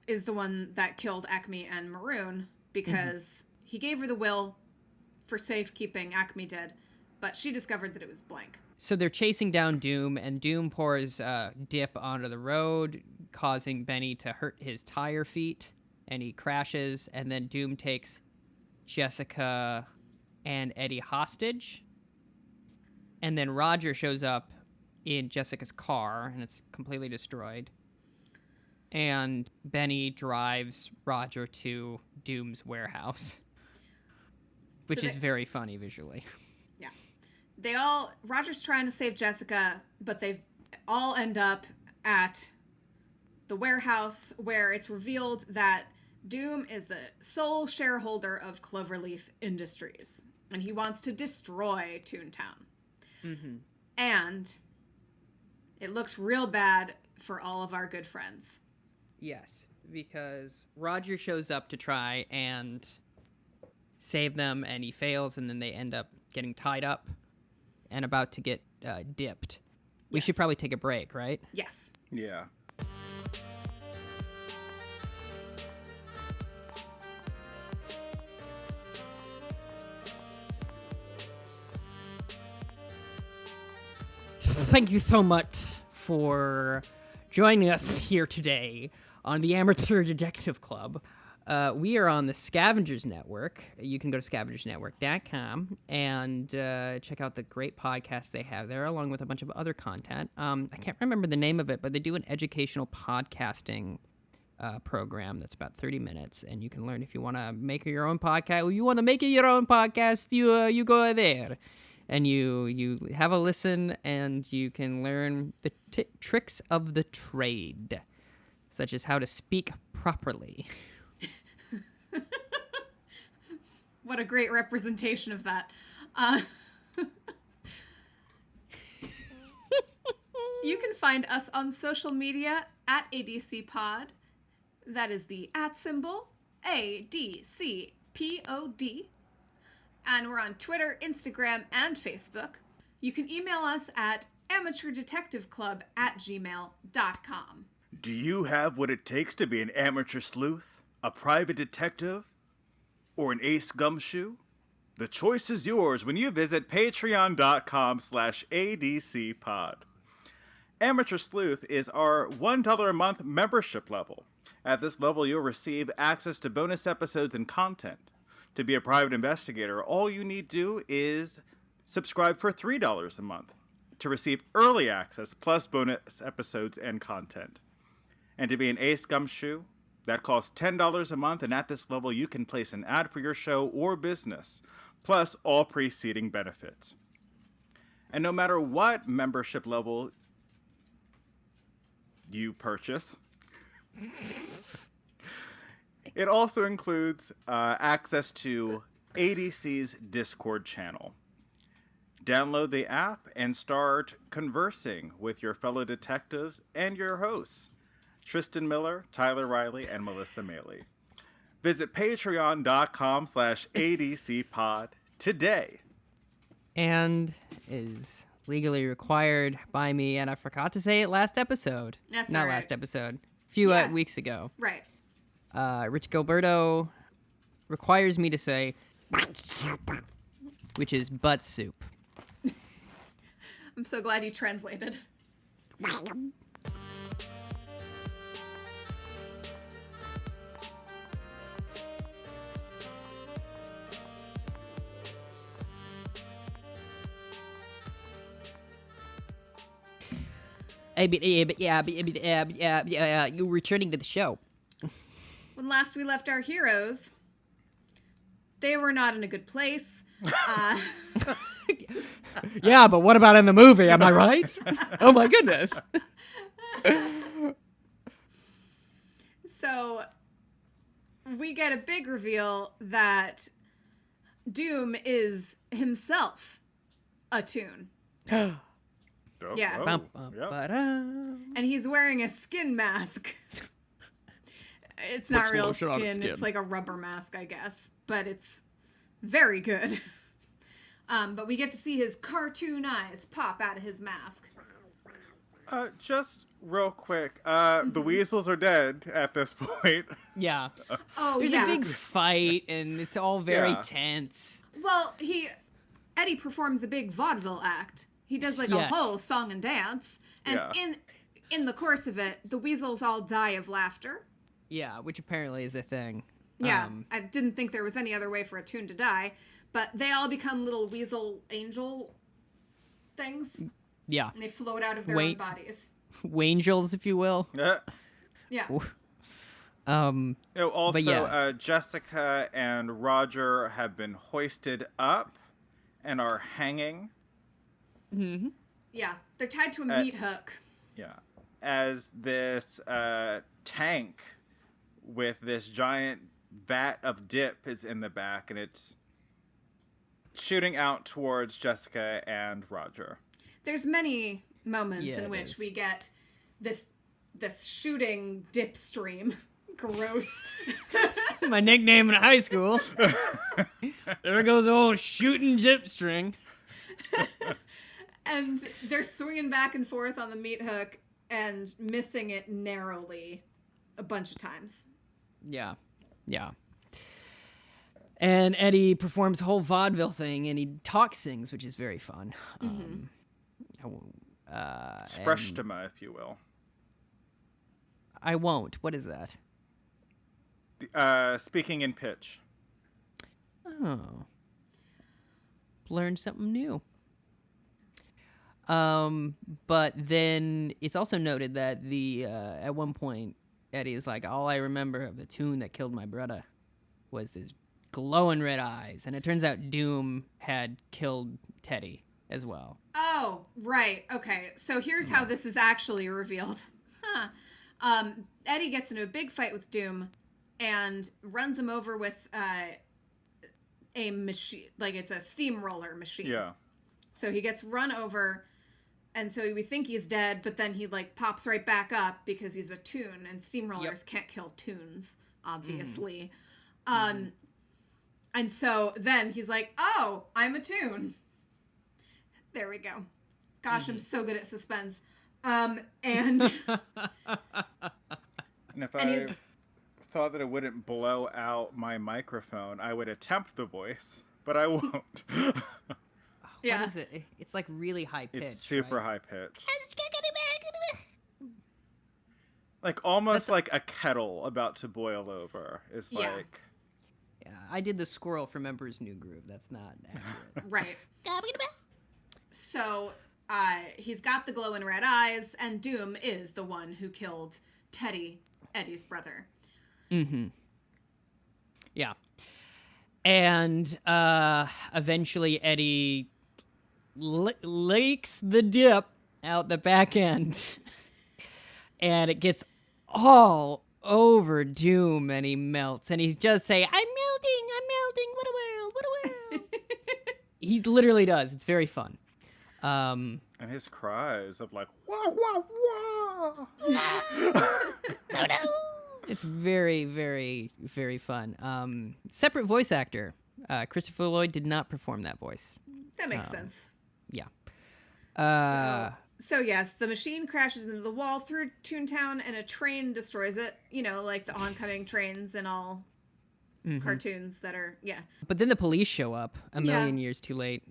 Speaker 3: is the one that killed Acme and Maroon because he gave her the will for safekeeping. Acme did, but she discovered that it was blank.
Speaker 2: So they're chasing down Doom, and Doom pours dip onto the road, causing Benny to hurt his tire feet, and he crashes, and then Doom takes Jessica and Eddie hostage, and then Roger shows up in Jessica's car, and it's completely destroyed, and Benny drives Roger to Doom's warehouse, which is very funny visually.
Speaker 3: Roger's trying to save Jessica, but they all end up at the warehouse where it's revealed that Doom is the sole shareholder of Cloverleaf Industries, and he wants to destroy Toontown. And it looks real bad for all of our good friends.
Speaker 2: Yes, because Roger shows up to try and save them, and he fails, and then they end up getting tied up and about to get dipped. We should probably take a break, right?
Speaker 3: Yes.
Speaker 4: Yeah.
Speaker 2: Thank you so much for joining us here today on the Amateur Detective Club. We are on the Scavengers Network. You can go to scavengersnetwork.com and check out the great podcast they have there, along with a bunch of other content. I can't remember the name of it, but they do an educational podcasting program that's about 30 minutes, and you can learn if you want to make your own podcast. Or you want to make your own podcast, you go there. And you have a listen, and you can learn the tricks of the trade, such as how to speak properly.
Speaker 3: What a great representation of that. You can find us on social media at ADC Pod. That is the @ symbol, ADCPOD. And we're on Twitter, Instagram, and Facebook. You can email us at amateurdetectiveclub@gmail.com.
Speaker 4: Do you have what it takes to be an amateur sleuth, a private detective, or an ace gumshoe? The choice is yours when you visit patreon.com/adcpod. Amateur Sleuth is our $1 a month membership level. At this level, you'll receive access to bonus episodes and content. To be a private investigator, all you need to do is subscribe for $3 a month to receive early access plus bonus episodes and content. And to be an ace gumshoe, that costs $10 a month, and at this level you can place an ad for your show or business, plus all preceding benefits. And no matter what membership level you purchase, it also includes access to ADC's Discord channel. Download the app and start conversing with your fellow detectives and your hosts, Tristan Miller, Tyler Riley, and Melissa Meli. Visit patreon.com/adcpod today.
Speaker 2: And is legally required by me, and I forgot to say it last episode.
Speaker 3: That's
Speaker 2: Not
Speaker 3: all right.
Speaker 2: last episode. A few weeks ago.
Speaker 3: Right.
Speaker 2: Rich Gilberto requires me to say, which is butt soup.
Speaker 3: I'm so glad you translated.
Speaker 2: You're returning to the show.
Speaker 3: When last we left our heroes, they were not in a good place.
Speaker 2: Yeah, but what about in the movie? Am I right? Oh my goodness.
Speaker 3: So we get a big reveal that Doom is himself a toon. Yeah. And he's wearing a skin mask. It's not real skin. It's like a rubber mask, I guess. But it's very good. But we get to see his cartoon eyes pop out of his mask.
Speaker 4: Just real quick, the weasels are dead at this point.
Speaker 2: Yeah.
Speaker 3: Oh,
Speaker 2: There's a big fight, and it's all very tense.
Speaker 3: Well, Eddie performs a big vaudeville act. He does like a whole song and dance. And in the course of it, the weasels all die of laughter.
Speaker 2: Yeah, which apparently is a thing.
Speaker 3: Yeah, I didn't think there was any other way for a toon to die. But they all become little weasel angel things.
Speaker 2: Yeah.
Speaker 3: And they float out of their own bodies.
Speaker 2: Wangels, if you will.
Speaker 3: Yeah.
Speaker 4: Also, Jessica and Roger have been hoisted up and are hanging.
Speaker 2: Mm-hmm.
Speaker 3: Yeah, they're tied to a meat hook.
Speaker 4: Yeah. As this tank with this giant vat of dip is in the back, and it's shooting out towards Jessica and Roger.
Speaker 3: There's many moments
Speaker 2: Yeah,
Speaker 3: in
Speaker 2: it
Speaker 3: which
Speaker 2: is.
Speaker 3: we get this shooting dip stream. Gross.
Speaker 2: My nickname in high school. There goes old shooting jip string.
Speaker 3: And they're swinging back and forth on the meat hook and missing it narrowly a bunch of times.
Speaker 2: Yeah. And Eddie performs a whole vaudeville thing, and he talk sings, which is very fun.
Speaker 4: Sprechstimme, if you will.
Speaker 2: I won't. What is that?
Speaker 4: Speaking in pitch.
Speaker 2: Oh. Learned something new. But then it's also noted that at one point, Eddie is like, all I remember of the tune that killed my brother was his glowing red eyes. And it turns out Doom had killed Teddy as well.
Speaker 3: Oh, right. Okay. So here's how this is actually revealed. Eddie gets into a big fight with Doom and runs him over with a machine, like it's a steamroller machine.
Speaker 4: Yeah.
Speaker 3: So he gets run over, and so we think he's dead, but then he like pops right back up because he's a toon, and steamrollers can't kill toons, obviously. And so then he's like, "Oh, I'm a toon." There we go. Gosh, I'm so good at suspense. And
Speaker 4: And if I thought that it wouldn't blow out my microphone, I would attempt the voice, but I won't.
Speaker 3: yeah,
Speaker 2: What is it? It's like really high pitched.
Speaker 4: It's super
Speaker 2: right?
Speaker 4: high pitched. Like almost like a kettle about to boil over. Is
Speaker 3: Yeah.
Speaker 4: like
Speaker 2: Yeah, I did the squirrel from Emperor's New Groove. That's not accurate.
Speaker 3: right. So he's got the glowing red eyes, and Doom is the one who killed Teddy, Eddie's brother.
Speaker 2: Yeah. And eventually Eddie leaks the dip out the back end. And it gets all over Doom, and he melts. And he's just saying, I'm melting, what a world. He literally does. It's very fun.
Speaker 4: and his cries of like wah wah wah.
Speaker 2: It's very, very, very fun. Separate voice actor. Christopher Lloyd did not perform that voice.
Speaker 3: That makes sense.
Speaker 2: Yeah.
Speaker 3: So yes, the machine crashes into the wall through Toontown, and a train destroys it. You know, like the oncoming trains and all cartoons that are,
Speaker 2: But then the police show up a million years too late.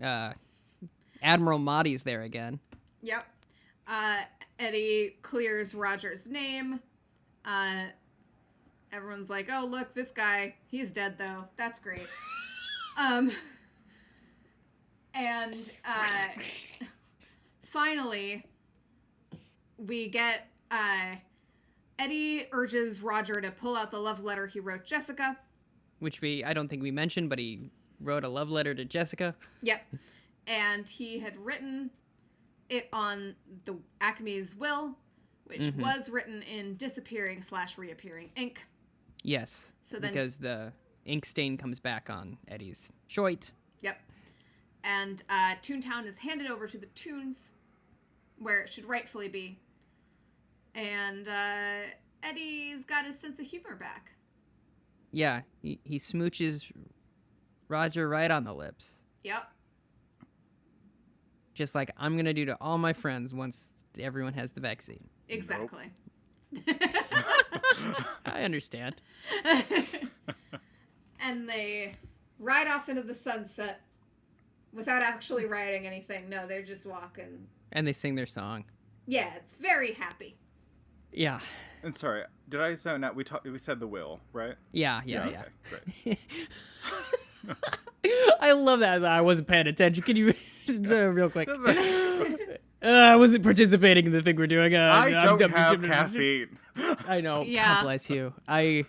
Speaker 2: Admiral Mahdi's there again.
Speaker 3: Yep. Eddie clears Roger's name. Everyone's like, oh, look, this guy, he's dead, though. That's great. And finally, we get Eddie urges Roger to pull out the love letter he wrote Jessica.
Speaker 2: Which I don't think we mentioned, but he wrote a love letter to Jessica.
Speaker 3: Yep. And he had written it on the Acme's will, which was written in disappearing/reappearing ink.
Speaker 2: Yes.
Speaker 3: So then,
Speaker 2: because the ink stain comes back on Eddie's shoit.
Speaker 3: Yep. And Toontown is handed over to the Toons, where it should rightfully be. And Eddie's got his sense of humor back.
Speaker 2: Yeah, he smooches Roger right on the lips.
Speaker 3: Yep.
Speaker 2: Just like I'm going to do to all my friends once everyone has the vaccine.
Speaker 3: Exactly.
Speaker 2: I understand.
Speaker 3: And they ride off into the sunset without actually riding anything. No, they're just walking.
Speaker 2: And they sing their song.
Speaker 3: Yeah, it's very happy.
Speaker 2: Yeah.
Speaker 4: And sorry, did I zone out? We said the will, right?
Speaker 2: Yeah.
Speaker 4: Okay, great.
Speaker 2: I love that. I wasn't paying attention. Can you just real quick? I wasn't participating in the thing we're doing.
Speaker 4: I don't have caffeine.
Speaker 2: I know.
Speaker 3: Yeah.
Speaker 2: God bless you. I'm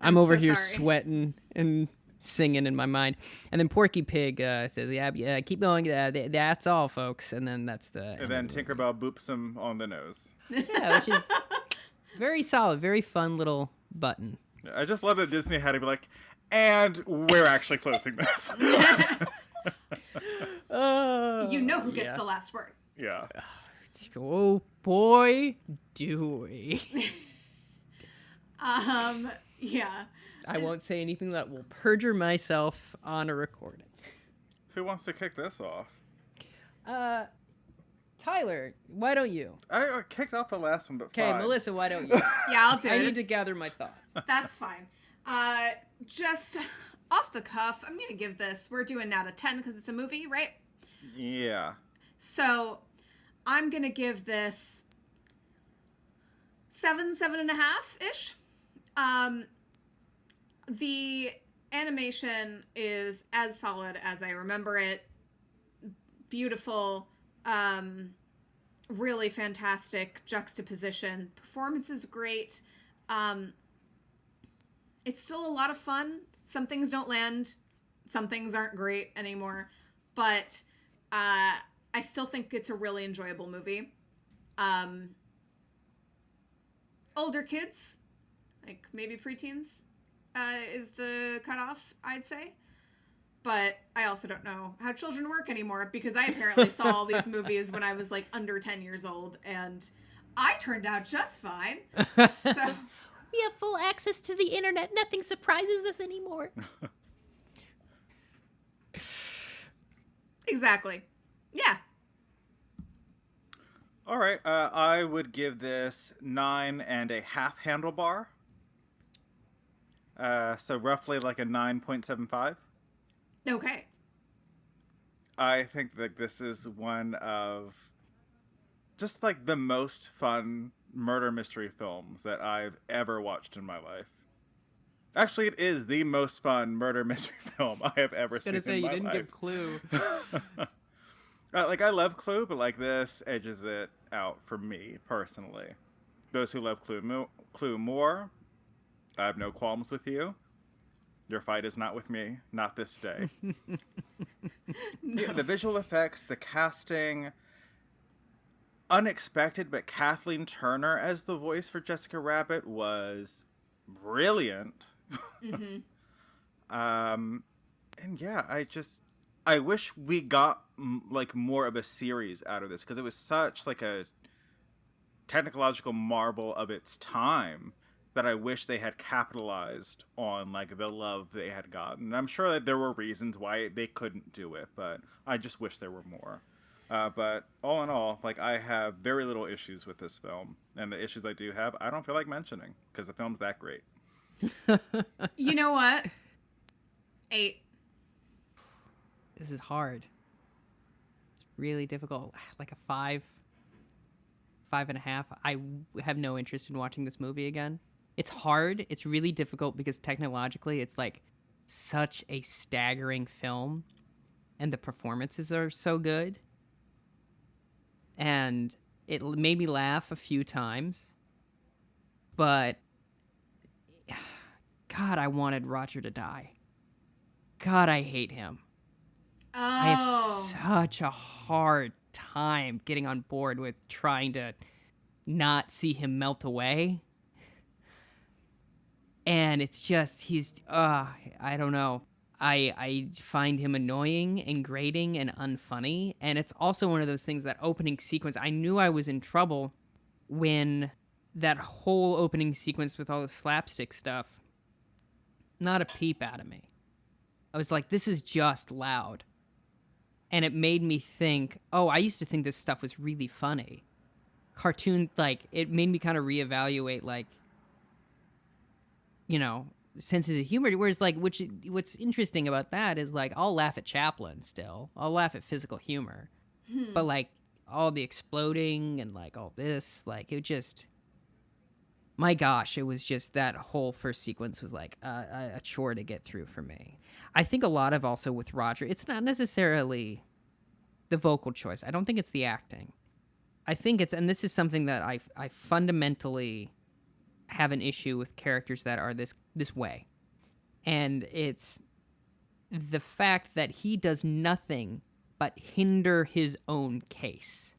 Speaker 3: I'm
Speaker 2: over
Speaker 3: so
Speaker 2: here
Speaker 3: sorry.
Speaker 2: sweating and singing in my mind. And then Porky Pig says, yeah, keep going. That's all, folks. And then that's the...
Speaker 4: And then Tinkerbell boops him on the nose.
Speaker 2: Yeah, which is very solid, very fun little button.
Speaker 4: I just love that Disney had to be like, and we're actually closing this.
Speaker 3: You know who gets the last word.
Speaker 4: Yeah.
Speaker 2: Oh boy, do we.
Speaker 3: Yeah.
Speaker 2: I won't say anything that will perjure myself on a recording.
Speaker 4: Who wants to kick this off?
Speaker 2: Tyler, why don't you?
Speaker 4: I kicked off the last one, but
Speaker 2: Okay,
Speaker 4: fine.
Speaker 2: Melissa, why don't you?
Speaker 3: Yeah, I'll do it.
Speaker 2: I need to gather my thoughts.
Speaker 3: That's fine. Just off the cuff, I'm gonna give this. We're doing out of 10 because it's a movie, right?
Speaker 4: Yeah.
Speaker 3: So I'm gonna give this 7.5 ish. The animation is as solid as I remember it. Beautiful, really fantastic juxtaposition. Performance is great. It's still a lot of fun. Some things don't land. Some things aren't great anymore. But I still think it's a really enjoyable movie. Older kids, like maybe preteens, is the cutoff, I'd say. But I also don't know how children work anymore because I apparently saw all these movies when I was like under 10 years old and I turned out just fine. So
Speaker 2: we have full access to the internet. Nothing surprises us anymore.
Speaker 3: exactly. Yeah.
Speaker 4: All right. I would give this 9.5 handlebar. So roughly like a 9.75.
Speaker 3: Okay.
Speaker 4: I think that this is one of just like the most fun murder mystery films that I've ever watched in my life. Actually, it is the most fun murder mystery film I have ever seen in my life. I was
Speaker 2: gonna say, you didn't give Clue.
Speaker 4: Like, I love Clue, but like this edges it out for me personally. Those who love Clue more, I have no qualms with you. Your fight is not with me, not this day. Yeah, the visual effects, the casting, unexpected, but Kathleen Turner as the voice for Jessica Rabbit was brilliant. Mm-hmm. And yeah, I wish we got like more of a series out of this because it was such like a technological marvel of its time that I wish they had capitalized on like the love they had gotten. And I'm sure that there were reasons why they couldn't do it, but I just wish there were more. But all in all, like I have very little issues with this film, and the issues I do have, I don't feel like mentioning because the film's that great.
Speaker 3: You know what? 8.
Speaker 2: This is hard. Really difficult. Like a 5, 5.5. I have no interest in watching this movie again. It's hard. It's really difficult because technologically it's like such a staggering film and the performances are so good. And it made me laugh a few times. But God, I wanted Roger to die. God, I hate him.
Speaker 3: Oh.
Speaker 2: I have such a hard time getting on board with trying to not see him melt away. And it's just, I don't know. I find him annoying and grating and unfunny. And it's also one of those things, that opening sequence, I knew I was in trouble when that whole opening sequence with all the slapstick stuff, not a peep out of me. I was like, this is just loud. And it made me think, oh, I used to think this stuff was really funny. Cartoon, like, it made me kind of reevaluate, like, you know, senses of humor. Whereas, like, what's interesting about that is, like, I'll laugh at Chaplin still. I'll laugh at physical humor. But, like, all the exploding and, like, all this, like, it just... My gosh, it was just, that whole first sequence was, like, a chore to get through for me. I think a lot of also with Roger, it's not necessarily the vocal choice. I don't think it's the acting. I think it's, and this is something that I fundamentally have an issue with characters that are this way. And it's the fact that he does nothing but hinder his own case.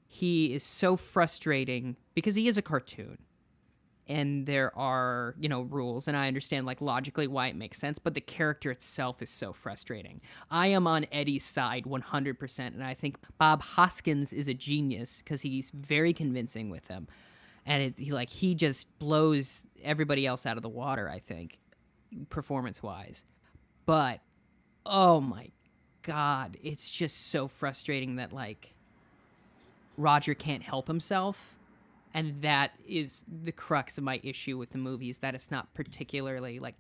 Speaker 2: He is so frustrating because he is a cartoon. and there are, rules, and I understand, like, logically why it makes sense, but the character itself is so frustrating. I am on Eddie's side 100%, and I think Bob Hoskins is a genius because he's very convincing with him, and he just blows everybody else out of the water, I think, performance-wise. But, oh my God, it's just so frustrating that, like, Roger can't help himself. And that is the crux of my issue with the movie, is that it's not particularly, like...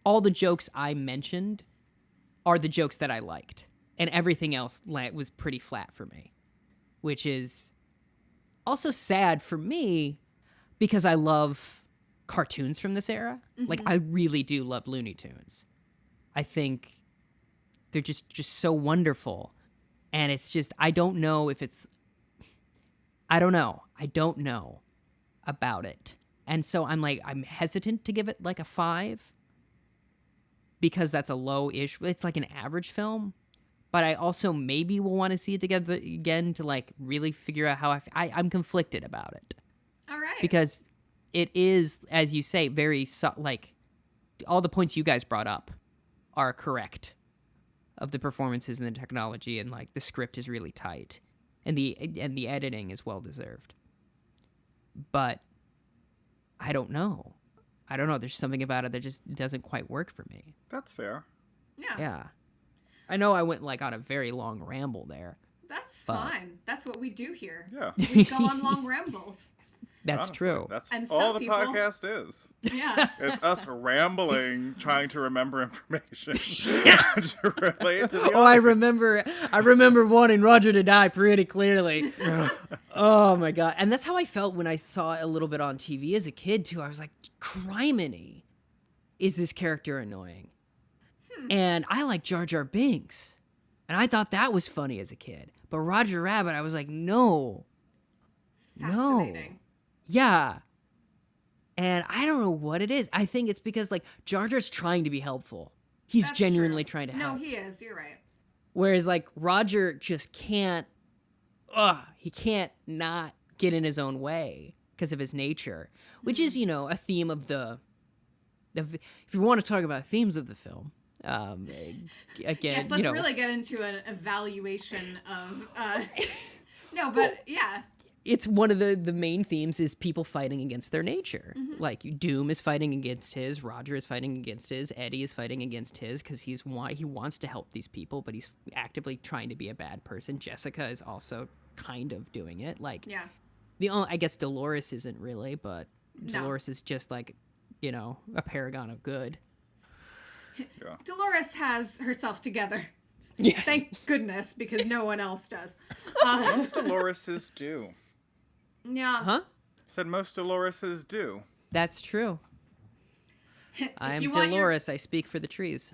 Speaker 2: All the jokes I mentioned are the jokes that I liked. And everything else was pretty flat for me. Which is also sad for me, because I love cartoons from this era. Mm-hmm. Like, I really do love Looney Tunes. I think they're just so wonderful. And it's just, I don't know if it's... I don't know about it. And so I'm hesitant to give it like a 5 because that's a low-ish, it's like an average film. But I also maybe will want to see it together again to like really figure out how I'm conflicted about it.
Speaker 3: All right.
Speaker 2: Because it is, as you say, very, like, all the points you guys brought up are correct of the performances and the technology, and like the script is really tight. And the editing is well deserved. But I don't know. There's something about it that just doesn't quite work for me.
Speaker 4: That's fair.
Speaker 2: Yeah. I know I went like on a very long ramble there.
Speaker 3: That's fine. That's what we do here.
Speaker 4: Yeah.
Speaker 3: We go on long rambles.
Speaker 2: That's
Speaker 4: Honestly,
Speaker 2: true.
Speaker 4: That's
Speaker 3: and
Speaker 4: all the
Speaker 3: people...
Speaker 4: podcast is.
Speaker 3: Yeah.
Speaker 4: It's us rambling, trying to remember information to relate to the
Speaker 2: I remember wanting Roger to die pretty clearly. Oh my God. And that's how I felt when I saw it a little bit on TV as a kid too. I was like, criminy, is this character annoying? And I like Jar Jar Binks. And I thought that was funny as a kid. But Roger Rabbit, I was like, no.
Speaker 3: Fascinating.
Speaker 2: Yeah. And I don't know what it is. I think it's because, like, Jar Jar's trying to be helpful. He's
Speaker 3: That's
Speaker 2: genuinely
Speaker 3: true.
Speaker 2: trying to help.
Speaker 3: No, he is. You're right.
Speaker 2: Whereas, like, Roger just can't... he can't not get in his own way because of his nature. Which is, a theme of the... If you want to talk about themes of the film... again,
Speaker 3: yes, let's really get into an evaluation of... No, but, yeah...
Speaker 2: It's one of the main themes is people fighting against their nature. Mm-hmm. Like, Doom is fighting against his, Roger is fighting against his, Eddie is fighting against his because he wants to help these people, but he's actively trying to be a bad person. Jessica is also kind of doing it. Like, I guess Dolores isn't really, but Dolores is just like, a paragon of good.
Speaker 4: Yeah.
Speaker 3: Dolores has herself together.
Speaker 2: Yes.
Speaker 3: Thank goodness, because no one else does.
Speaker 4: Most Doloreses do.
Speaker 3: Yeah.
Speaker 2: Huh?
Speaker 4: Said most Doloreses do.
Speaker 2: That's true. I'm Dolores. I speak for the trees.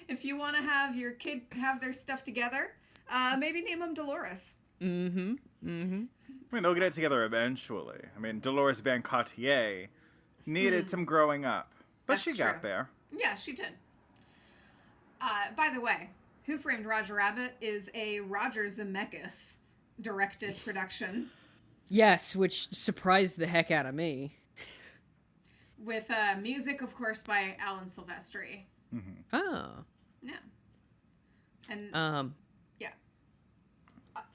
Speaker 3: If you want to have your kid have their stuff together, maybe name them Dolores.
Speaker 2: Mm-hmm. Mm-hmm.
Speaker 4: I mean, they'll get it together eventually. I mean, Dolores Van Cartier needed some growing up, but she got there.
Speaker 3: Yeah, she did. By the way, Who Framed Roger Rabbit is a Roger Zemeckis directed production.
Speaker 2: Yes, which surprised the heck out of me.
Speaker 3: With music, of course, by Alan Silvestri.
Speaker 2: Mm-hmm. Oh.
Speaker 3: Yeah. And, yeah.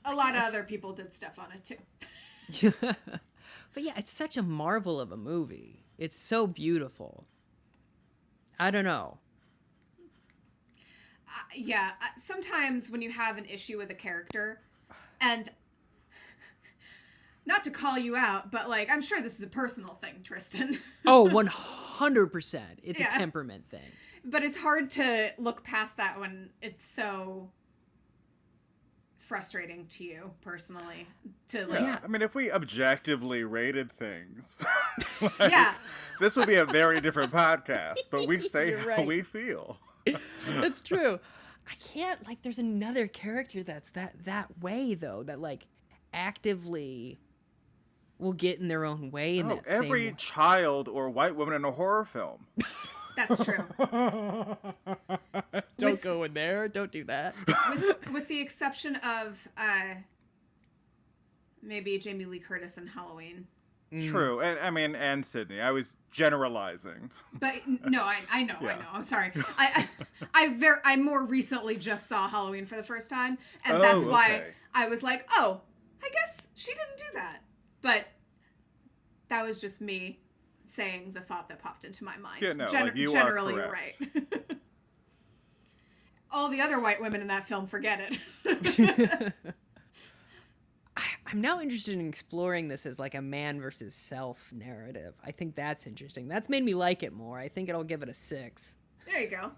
Speaker 3: A lot of other people did stuff on it, too.
Speaker 2: But yeah, it's such a marvel of a movie. It's so beautiful. I don't know.
Speaker 3: Yeah, sometimes when you have an issue with a character, and not to call you out, but like, I'm sure this is a personal thing, Tristan.
Speaker 2: Oh, 100%. It's a temperament thing.
Speaker 3: But it's hard to look past that when it's so frustrating to you personally.
Speaker 4: I mean, if we objectively rated things, this would be a very different podcast, but we say how we feel.
Speaker 2: That's true. I can't, like, there's another character that's that way, though, that, like, actively will get in their own way in that same
Speaker 4: every child or white woman in a horror film.
Speaker 3: That's true.
Speaker 2: Don't go in there. Don't do that.
Speaker 3: With the exception of maybe Jamie Lee Curtis in Halloween.
Speaker 4: True, and I mean, and Sydney. I was generalizing.
Speaker 3: But no, I know. I'm sorry. I more recently just saw Halloween for the first time, and that's why I was like, oh, I guess she didn't do that. But that was just me saying the thought that popped into my mind.
Speaker 4: Yeah, no, you
Speaker 3: generally
Speaker 4: are
Speaker 3: right. All the other white women in that film, forget it.
Speaker 2: I'm now interested in exploring this as like a man versus self narrative. I think that's interesting. That's made me like it more. I think I'll give it a 6.
Speaker 3: There you go.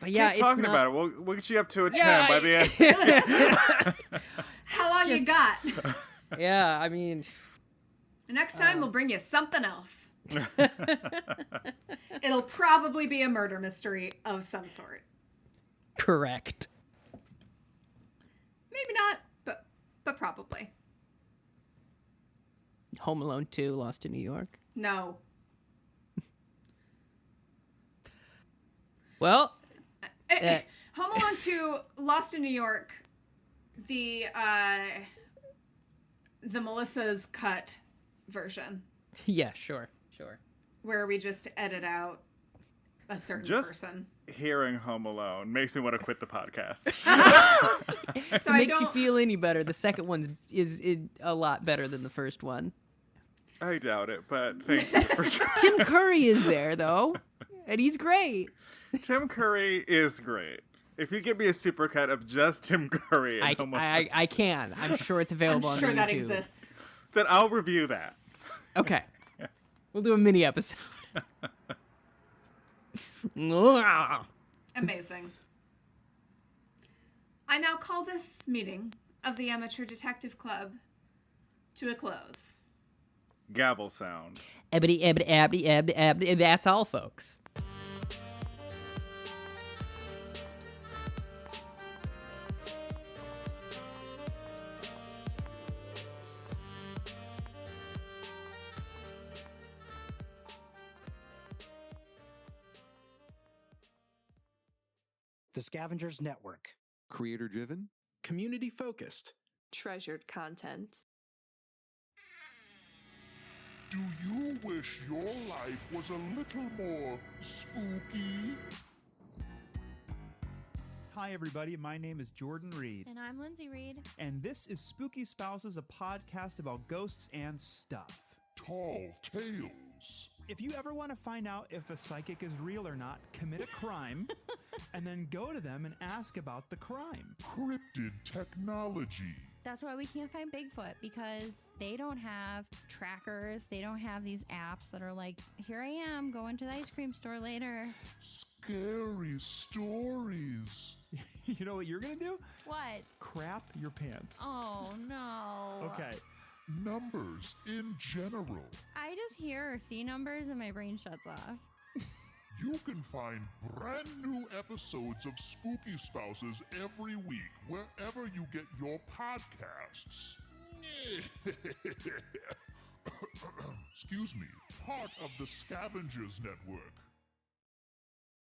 Speaker 2: But yeah,
Speaker 4: keep talking about it. We'll get you up to a 10 by the end.
Speaker 3: How long you got?
Speaker 2: Yeah, I mean...
Speaker 3: Next time we'll bring you something else. It'll probably be a murder mystery of some sort.
Speaker 2: Correct.
Speaker 3: Maybe not, but probably.
Speaker 2: Home Alone 2, Lost in New York.
Speaker 3: No.
Speaker 2: Well...
Speaker 3: Home Alone 2, Lost in New York, the Melissa's cut version.
Speaker 2: Yeah, sure.
Speaker 3: Where we just edit out a certain person.
Speaker 4: Hearing Home Alone makes me want to quit the podcast.
Speaker 2: If it makes you feel any better, the second one is a lot better than the first one.
Speaker 4: I doubt it, but thank you for sure.
Speaker 2: Tim Curry is there, though, and he's great.
Speaker 4: Tim Curry is great. If you give me a supercut of just Tim Curry and Home Alone,
Speaker 2: I can. I'm sure it's available on YouTube.
Speaker 3: I'm sure that exists.
Speaker 4: Then I'll review that.
Speaker 2: Okay. We'll do a mini episode.
Speaker 3: Amazing. I now call this meeting of the Amateur Detective Club to a close.
Speaker 4: Gavel sound.
Speaker 2: Ebony, that's all, folks.
Speaker 5: The Scavengers Network.
Speaker 6: Creator-driven.
Speaker 7: Community-focused.
Speaker 8: Treasured content.
Speaker 9: Do you wish your life was a little more spooky?
Speaker 10: Hi, everybody. My name is Jordan Reed.
Speaker 11: And I'm Lindsay Reed.
Speaker 10: And this is Spooky Spouses, a podcast about ghosts and stuff.
Speaker 9: Tall tales.
Speaker 10: If you ever want to find out if a psychic is real or not, commit a crime and then go to them and ask about the crime.
Speaker 9: Cryptid technology.
Speaker 11: That's why we can't find Bigfoot, because they don't have trackers. They don't have these apps that are like, here I am, going to the ice cream store later.
Speaker 9: Scary stories.
Speaker 10: You know what you're going to do?
Speaker 11: What?
Speaker 10: Crap your pants.
Speaker 11: Oh, no.
Speaker 10: Okay.
Speaker 9: Numbers in general.
Speaker 11: I just hear or see numbers and my brain shuts off.
Speaker 9: You can find brand new episodes of Spooky Spouses every week, wherever you get your podcasts. Excuse me, part of the Scavengers Network.